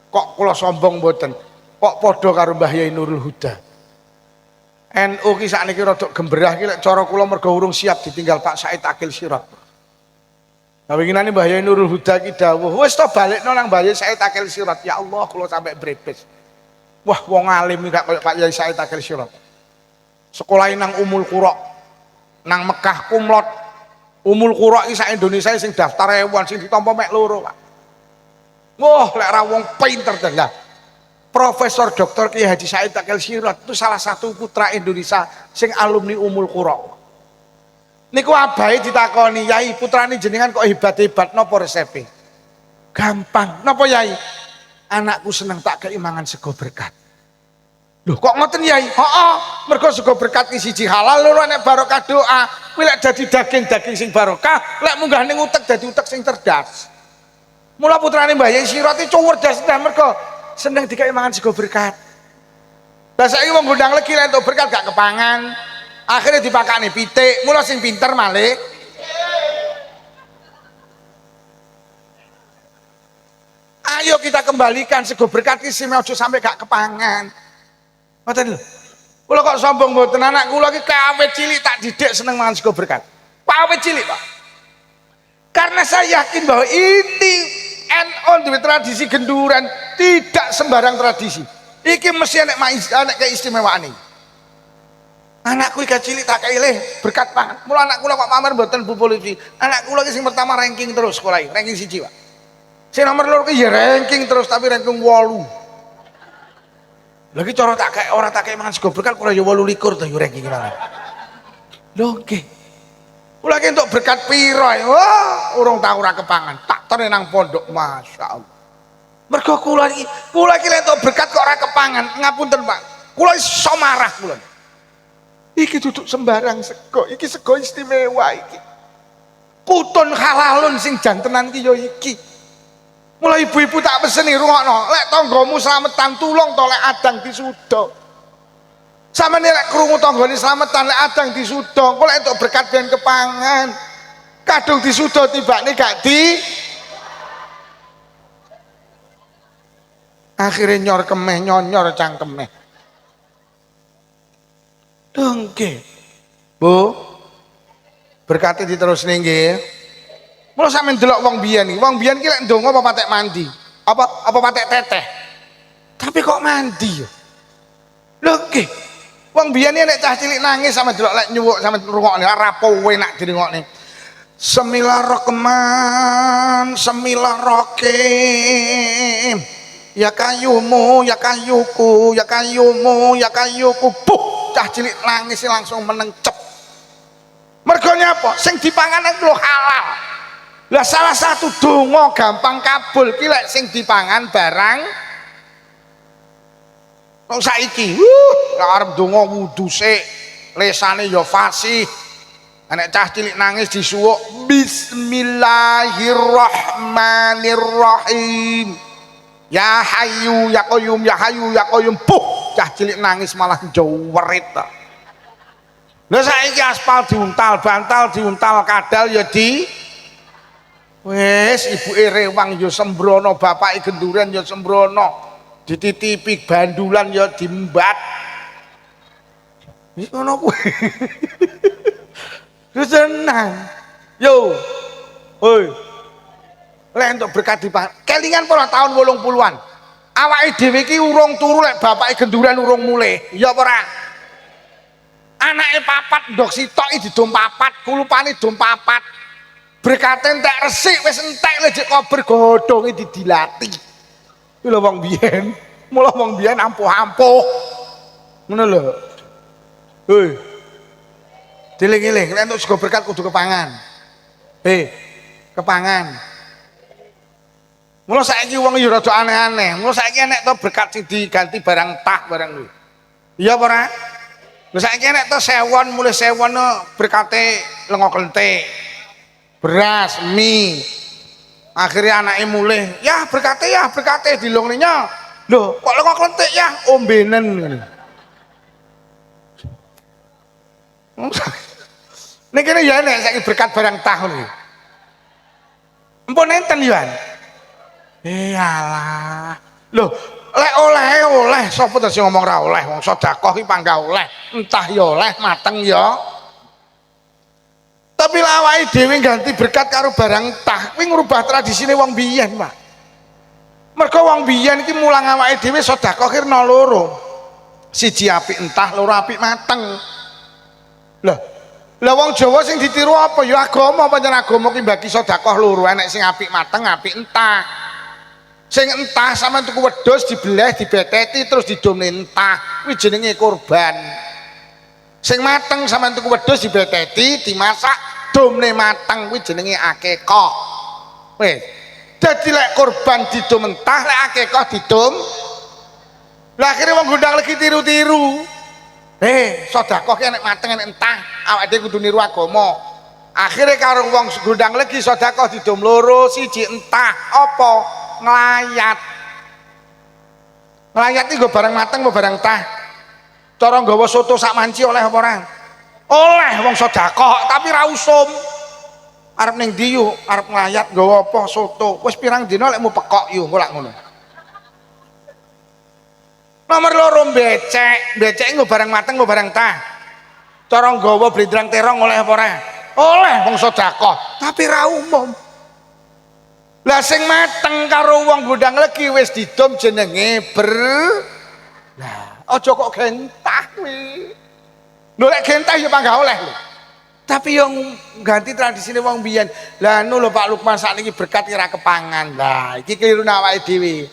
kok kula sombong mboten. Kok padha karo Mbah Yai Nurul Huda. NU ki sakniki rada gemberah ki lek cara kula mergo urung siap ditinggal Pak Said Akil Syirat. Nah winginane Mbah Yai Nurul Huda ki dawuh, wis to balekno nang Mbah Yai Said Akil Syirat. Ya Allah kula sampe brebes. Wah wong alim gak koyo Pak Yai Said Akil Syirat. Sekolahe nang Umul Qura. Nang Mekah kumlot. Umul Qura iki sak Indonesia sing daftar ewan sing ditampa mek loro, Pak. Wah, lek ra wong pinter tenan. Profesor Dr. Kiai Haji Said Akil Syirat itu salah satu putra Indonesia sing alumni Umul Qura. Niku abahe ditakoni, "Yai, putrane jenengan kok hebat-hebat napa resepe?" Gampang. Napa Yai? Anakku seneng tak kei mangan sego berkat. Loh kok ngoten Yai? Heeh, mergo sego berkat ki siji halal, loro nek barokah doa. Kuwi lek dadi daging-daging sing barokah, lek munggah ning utek dadi utek sing cerdas. Mula putrane Mbah Yai Syirat iki cerdas mergo seneng dikei mangan sego berkat. Lah saiki wong Gondang Legi lek entuk berkat gak kepangan. Akhirnya dipakani pitik, mula sing pinter malih. Ayo kita kembalikan sego berkat iki sing aja sampai gak kepangan. Ngoten lho. Kula kok sombong mboten, anak kula iki awet cilik tak didik seneng mangan sego berkat. Awet cilik, Pak. Karena saya yakin bahwa ini NU duwe tradisi genduran, tidak sembarang tradisi. Iki mesti anak keistimewaane. Anakku iki cilik tak kailih berkat pangan. Mula anak kula kok pamer mboten Bu Polisi. Anak kula iki sing pertama ranking terus sekolah iki, ranking 1, Pak. Sing nomor loro ki ya ranking terus tapi ranking 8. Lagi cara tak kayak orang tak kayak mangan sego berkat kurang ya 28 to yo ranking malah. Lho nggih. Kula ki entuk berkat piro ya? Wah, urung tau ora kepangan. Tak tene nang pondok, masyaallah. Mergo kula iki lek entuk berkat kok ora kepangan. Ngapunten, Pak. Kula iso marah kula. Iki duduk sembarang sego, iki sego istimewa iki. Kutun halalun sing jantenan ki yo iki. Mulai ibu-ibu tak peseni rungokno, lek tanggamu slametan tulung to lek adang disuda. Samane lek krungu tanggane slametan lek adang disuda, kok lek entuk berkat ben kepangan. Kadung disuda tibane gak di. Akhire nyor kemeh nyonyor cangkemeh. Nggih. Bu. Berkate diterusne nggih. Mula sampeyan delok wong biyen iki. Wong biyen ki lek ndonga apa patek mandi? Apa patek teteh? Tapi kok mandi yo. Lho nggih. Wong biyen iki nek cah cilik nangis sampe delok lek nyuwuk sampe rungokne rapowe nak dirungokne. Semilahirrahman, semilahirrahim. Ya kayumu, ya kayuku, ya kayumu, ya kayuku. Buh, cah cilik nangis langsung menencep. Mergo nyapa? Sing dipangan iku halal. Lah salah satu donga gampang kabul ki lek sing dipangan barang Wong saiki arep donga wudu sik, lesane ya fasih. Anak cah cilik nangis disuwuk Bismillahirrahmanirrahim. Ya Hayyu ya Qayyum ya Hayyu ya Qayyum. Puh, cah cilik nangis malah jewerit ta. Lah saiki aspal diuntal, bantal diuntal, kadal ya di wis ibuke rewang ya sembrono, bapake genduren ya sembrono, dititipi bandulan ya diembat. Wis ngono kuwi. Wis tenang. Yo. Hoi. Lek entuk berkat dipangan. Kelingan para tahun 80-an. Awake dhewe iki urung turu lek bapake genduren urung mulih. Ya apa ora? Anake papat ndok sitoki didom papat, kulupane dom papat. Berkate entek resik wis entek lek jek kober godhonge didilati. Kuwi lho wong biyen. Mula wong biyen ampuh-ampuh. Ngono lho. Hoi. Diling-iling lek entuk sego berkat kudu kepangan. Kepangan. Mula saiki wong ya rada aneh-aneh. Mula saiki enek to berkat sing diganti barang tah barang kuwi. Iya apa ora? Lha saiki enek to sewon mulih sewon berkate lenga klenthik. Beras, mie. Akhirnya anake mulih, ya berkate dilongne-nya. Lho, kok lenga klenthik ya ombenen ngene. Nek kene ya enek saiki berkat barang tahun iki. Empun enten yo. Iyalah. Lho, lek oleh sapa to sing ngomong ra oleh? Wong sedekah iki panggah oleh. Entah ya oleh mateng ya. Tapi awake dhewe ganti berkat karo barang tah, kuwi ngrubah tradisine wong biyen, Pak. Mergo wong biyen iki mulang awake dhewe sedekah kirna loro. Siji apik entah, loro apik mateng. Lah wong Jawa sing ditiru apa ya agama, pancen agama ki bagi sedekah loro, enek sing apik mateng, apik entah. Sing entah sampean tuku wedhus dibeleh, dibeteti terus didomne entah, kuwi jenenge kurban. Sing mateng sampean tuku wedhus dibeteti, dimasak, domne mateng, kuwi jenenge akekah. Wis. Dadi lek kurban didom entah, lek akekah didom. Lah akhire wong gondang legi tiru-tiru. Sedekah ki enek mateng enek entah, awake dhewe kudu niru agama. Akhire karo wong gondang legi sedekah didom loro, siji entah, apa? Nglayat. Nglayat iki nggo barang mateng apa barang tah? Cara nggawa soto sak manci oleh apa ora? Oleh wong sedekah, tapi ra usum. Arep ning ndi yo? Arep nglayat nggawa apa soto? Wis pirang dina lek mu pekok yo, ora ngono. Nomor loro becek nggo barang mateng nggo barang tah. Cara nggawa blendrang terong oleh apa ora? Oleh wong sedekah, tapi ra umum. Lah sing mateng karo wong gondang legi wis didom jenenge Lah aja kok gentah kuwi. Lho lek gentah ya panggah oleh lho. Tapi yang ganti tradisine wong biyen. Lah anu lho Pak Lukman sakniki berkat ora kepangan. Lah iki keliru awake dhewe.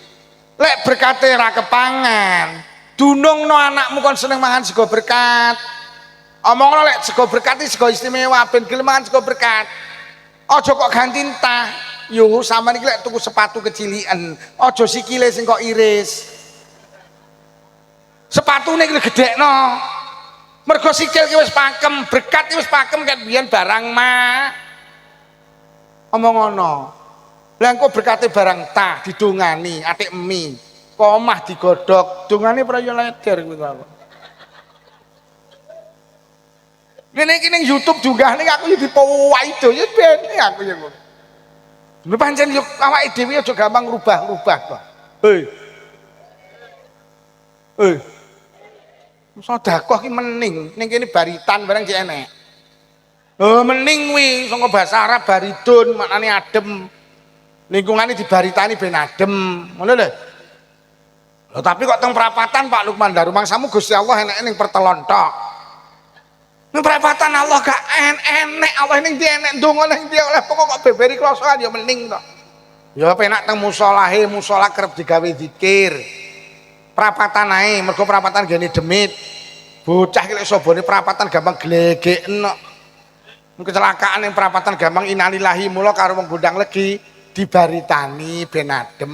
Lek berkate ora kepangan, dunungno anakmu kon seneng mangan sego berkat. Omongno lek sego berkat iki sego istimewa ben gelem mangan sego berkat. Aja kok ganti entah. Yo sampean iki lek tuku sepatu kecilian, aja sikile sing kok iris. Sepatune iki gedhekno. Mergo sikil ki wis pakem, berkat ki wis pakem kan biyen barang mah. Omong ngono. Lah engko berkate barang tah didongani, atik emi. Kok omah digodhog, dongane praya leder kuwi kok. Ngene iki ning YouTube dunggahne aku yo dipowahi do, ya ben aku ya ngono. Lha pancen yo awake dhewe aja gampang rubah-rubah kok. Sedekah ki mening, ning kene baritan barang jek enek. Mening kuwi saka basa Arab baridun, maknane adem. Lingkungane dibaritani ben adem, ngono lho. Lho tapi kok teng perapatan Pak Lukman, lha rumangsamu Gusti Allah enek ning pertelon tok. Ning perapatan Allah gak enek, Allah ning ndi enek ndonga ning ndi oleh pokok kok beberi klosoan ya mening to. Ya penak teng musolahe, musola kerep digawe zikir. Perapatan ae, mergo perapatan gene demit. Bocah ki lek sobone perapatan gampang glegeken kok. Kecelakaan ning perapatan gampang innalillahi, mula karo wong gondang legi dibaritani ben adem.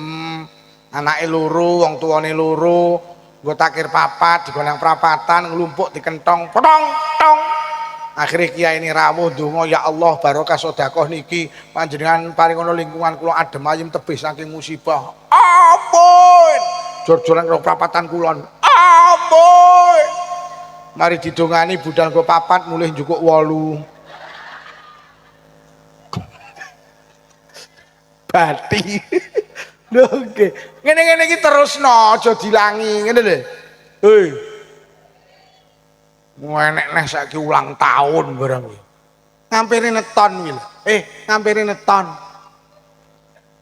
Anake loro, wong tuane loro, Nggo takir papat digonang prapatan nglumpuk dikentong potong tong. Akhirnya kiai ini rawuh donga, ya Allah barokah sedekah niki panjenengan paringono lingkungan kula adem ayem tebih saking musibah. Ampun. Jor-joran karo prapatan kulon. Ampun. Mari didongani budal nggo papat mulih njukuk 8. Bati. Lho nggih. Ngene-ngene iki terusno aja dilangi ngene lho. Hei. Enek neh saiki ulang tahun barang iki. Ngampiri neton iki lho. Ngampiri neton.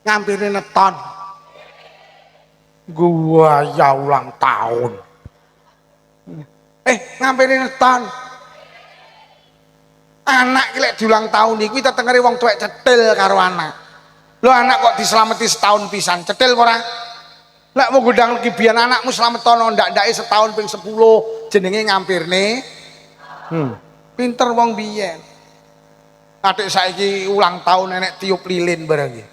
Ngampiri neton. Gua ya ulang tahun. Ngampiri neton. Anak iki lek diulang tahun iki tetengere wong tuwek cetil karo anak. Lho anak kok diselameti setahun pisan, cetil ora? Lek mau gudang lagi biar anakmu slametono ndak-ndake setahun ping 10 jenenge ngampirne. Pinter wong biyen. Adik saiki ulang tahun nenek tiup lilin barang iki.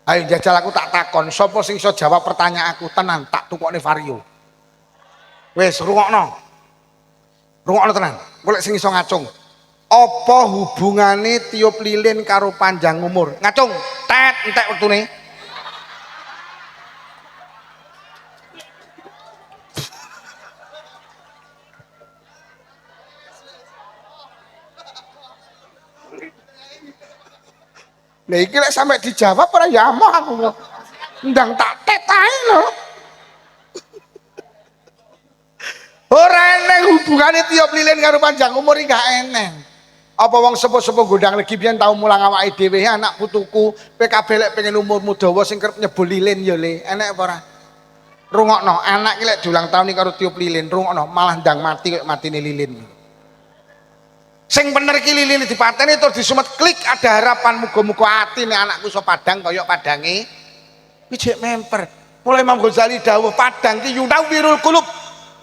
Ayo jajal aku tak takon, sapa sing iso jawab pertanyaan aku tenan tak tukokne vario. Wis rungokno. Rungokno tenan. Golek sing iso ngacung. Apa hubungane tiup lilin karo panjang umur? Ngacung, tet entek wektune. Nah iki lek sampe dijawab ora ya amah aku. Ndang tak tet ae lho. Ora eneng hubungane tiup lilin karo panjang umur iki gak eneng. Apa wong sepuh-sepuh gondang legi biyen tau mulang awake dhewe anak putuku PKB lek pengen umurmu dawa sing kerep nyebul lilin ya le enek apa ora? Rungokno anak iki lek diulang tahun karo tiup lilin rungokno malah ndang mati kaya matine lilin. Sing bener ki lilin dipateni terus disumet klik ada harapan muga-muga atine anakku iso padang kaya padange wijik memper. Mulai Imam Ghazali dawuh padang ki yunawirul qulub.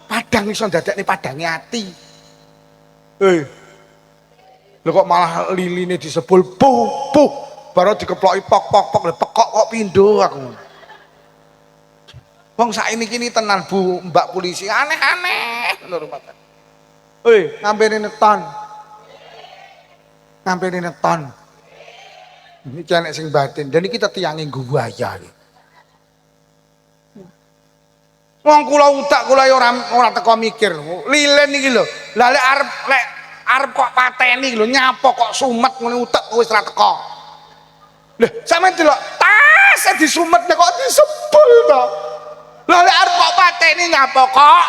Padang iso ndadekne padange ati. Lho kok malah liline disebul puh baru dikeploki pok lho pekok kok pindho aku. Wong saiki kini tenan Bu Mbak polisi aneh-aneh lho rumatan. Ngampiri neton. Ngampiri neton. Iki enek sing batin. Dan iki tetiange guwaya iki. Wong kula utak kula ora teko mikir. Lilin iki lho. Lah lek arep kok pateni lho nyapa kok sumet ngene utek wis ora teko. Lho sampeyan delok tas disumet kok disebul to. Lah lek arep kok pateni nyapa kok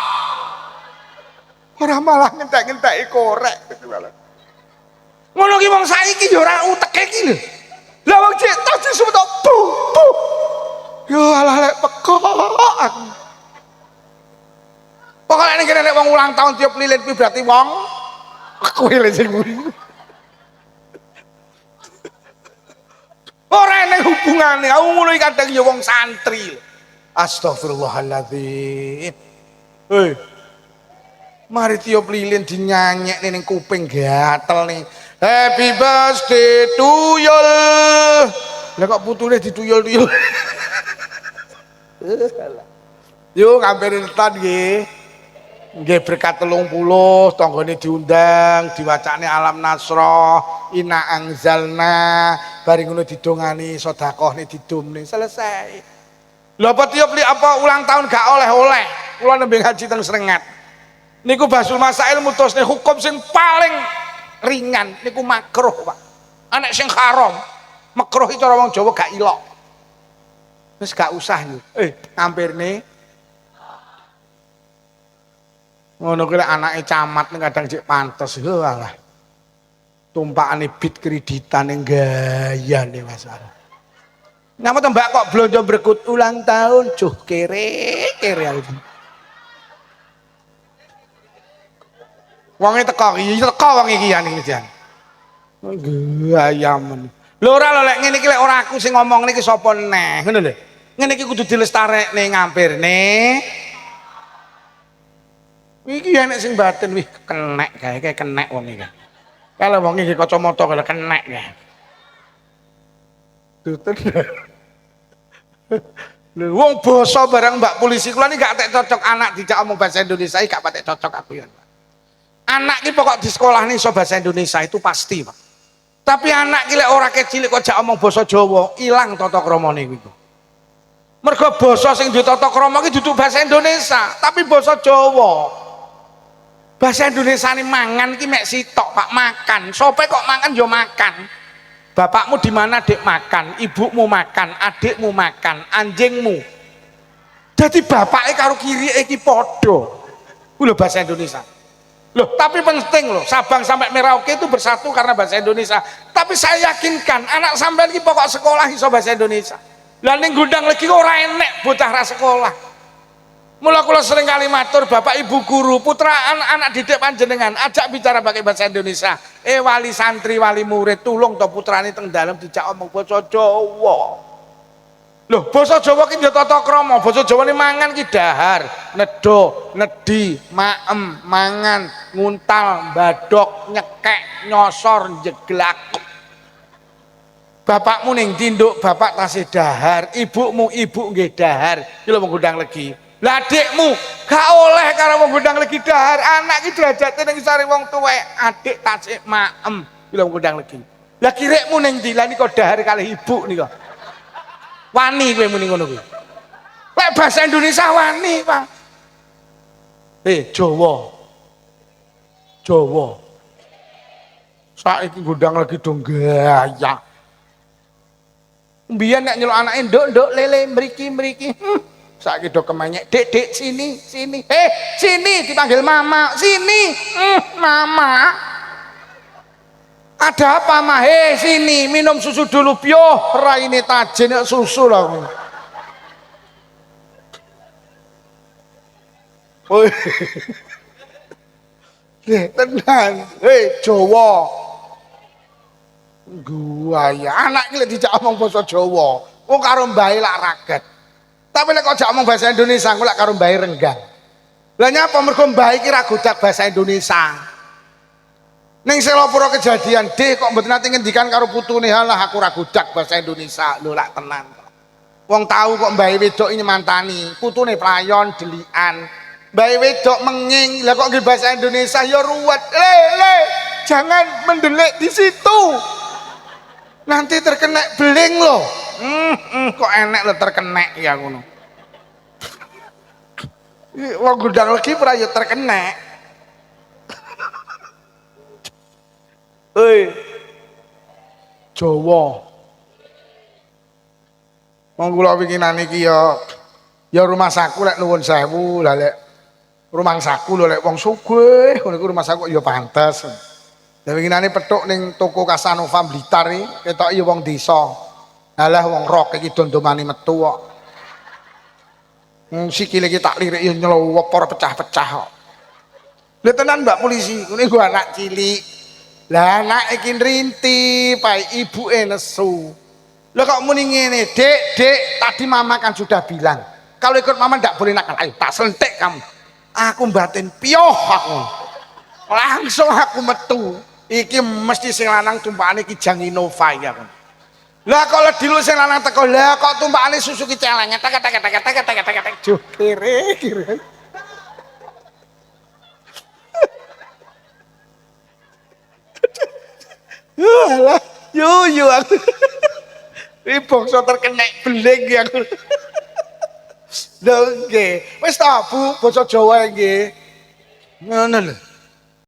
ora malah ngentek-ngenteki korek gitu malah. Ngono ki wong saiki ya ora uteke iki lho. Lah wong cek tas disumet bu. Yo alah lek pekok aku. Pokoknya ini kira-kira wong ulang tahun tiup lilin itu berarti wong kowe lho sing nguri. Ora enek hubungane, aku ngono iki kadang ya wong santri. Astagfirullahaladzim. Mari tiup lilin dinyanyekne ning kuping gatel nih. Happy birthday to you. Lah kok putune dituyul-tuyul. Yo ngampirin tan nggih. Nggih berkat 30 tanggane diundang diwacane alam nasra ina angzalna bari ngono didongani sedekahne didumne selesai. Lha apa tiup apa ulang tahun gak oleh-oleh kula nembe ngaji teng Srengat niku Basul Masail mutusne hukum sing paling ringan niku makruh Pak. Anek sing haram makruh itu cara wong Jawa gak ilok wis gak usah yo ngampirne ngono kuwi anake camat ning kadang cek pantes alah tumpakane bit kreditan ning gayane masalah nyamut mbak kok blonjo brekut ulang tahun juh kere aku wonge teko wong iki ya ning jan gayamen lho ora lho lek ngene iki lek ora aku sing ngomong niki sapa neh ngono lho ngene iki kudu dilestarekne ngampirne iki enek sing batin wih kenek kae kenek wong iki. Kalau wong iki kacamata kalau kenek ya. Duten. Lho wong basa barang Mbak polisi kula ini gak tek cocok anak dijak omong bahasa Indonesia gak patek cocok aku ya. Anak ki pokok di sekolah nih iso bahasa Indonesia itu pasti, Pak. Tapi anak ki lek ora kecilik kok jak omong basa Jawa, ilang tata kramane iku. Mergo basa sing duwe tata krama ki dudu bahasa Indonesia, tapi basa Jawa. Bahasa Indonesia ini mangan ki mek sitok, Pak, makan. Sope kok mangan yo makan. Bapakmu di mana, Dek? Makan. Ibumu makan, adikmu makan, anjingmu. Jadi bapaknya karo kiri iki podo. Lho bahasa Indonesia. Loh, tapi penting loh, Sabang sampai Merauke itu bersatu karena bahasa Indonesia. Tapi saya yakinkan anak sampean iki pokok sekolah iso bahasa Indonesia. Lah ning Gundang Legi ora enek bocah ra sekolah. Mula kula sering kali matur Bapak Ibu guru, putra anak didik panjenengan ajak bicara pakai bahasa Indonesia. Wali santri, wali murid, tulung to putrane teng dalem dijak omong basa Jawa. Loh, basa Jawa ki ya tata krama, basa Jawa ni mangan ki dahar, nedo, nedi, maem, mangan, nguntal, badok, nyekek, nyosor, jeglak. Bapakmu ning tinduk, bapak tasih dahar, ibumu ibu nggih dahar. Ki lho Gundang Legi. Lah adikmu gak oleh karo wong Gundang Legi dahar, anak ki derajate ning sare wong tuwek, adik tasih maem. Ki lho Gundang Legi. Lah kirekmu ning ndi? Lah nika dahar kalih ibu nika. Wani kowe muni ngono kuwi. Lek bahasa Indonesia wani, Pak. Jawa. Jawa. Saiki Gundang Legi dong gaya. Mbiyen nek nyeluk anake nduk lele mriki. Saiki do kemenyek, Dek sini. Sini dipanggil mama. Sini. Mama. Ada apa, Ma? Sini minum susu dulu. Pyoh, raine tajin susu lah. Oi. Tenan. Jawa. Gua ya anak ki lek dijak omong basa Jawa, wong karo mbahe lak raget. Tapi lek kok jak omong bahasa Indonesia, engko lak karo mbahe renggang. Lah nyapa mergo mbahe iki ra godak bahasa Indonesia. Ning Selopuro kejadian, Dek kok mboten nate ngendikan karo putune, halah aku ra godak bahasa Indonesia. Lho lak tenan. Wong tahu kok mbahe wedok nyemantani, putune playon delikan. Mbahe wedok menging, lah kok nggih bahasa Indonesia ya ruwet. Le, jangan mendelik di situ. Nanti terkena beling loh. Kok enek lo terkena ya ngono. Wong Gundang Legi ora ya terkena. Jawa. Wong kula winginan iki ya rumah saku lek nuwun sewu, lah lek rumah saku lho lek wong sugih ngono iku rumah saku ya pantes. Lah winginane petuk ning toko Casanova Blitar iki ketok ya wong desa. Alah wong rok iki dondomane metu kok. Sikile iki tak lirik ya nyelowop pecah-pecah kok. Lha tenan Mbak polisi, ngene gua anak cilik. Lah anak iki nrinti, pai ibuke nesu. Lah kok muni ngene, Dek, tadi mama kan sudah bilang, kalau ikut mama ndak boleh nakal. Ayo tak sentik kamu. Aku batin pioh aku. Langsung aku metu. Iki mesti sing lanang tumpakane Ki Jang Innova ya kan. Lah kalau dilu sing lanang teko, lah kok tumpakane susu ki celenge tek kire. Alah, yo aku. Iki bangsa terkena beling ya aku. Lho nggih, wis ta Bu, basa Jawa nggih. Ngono lho.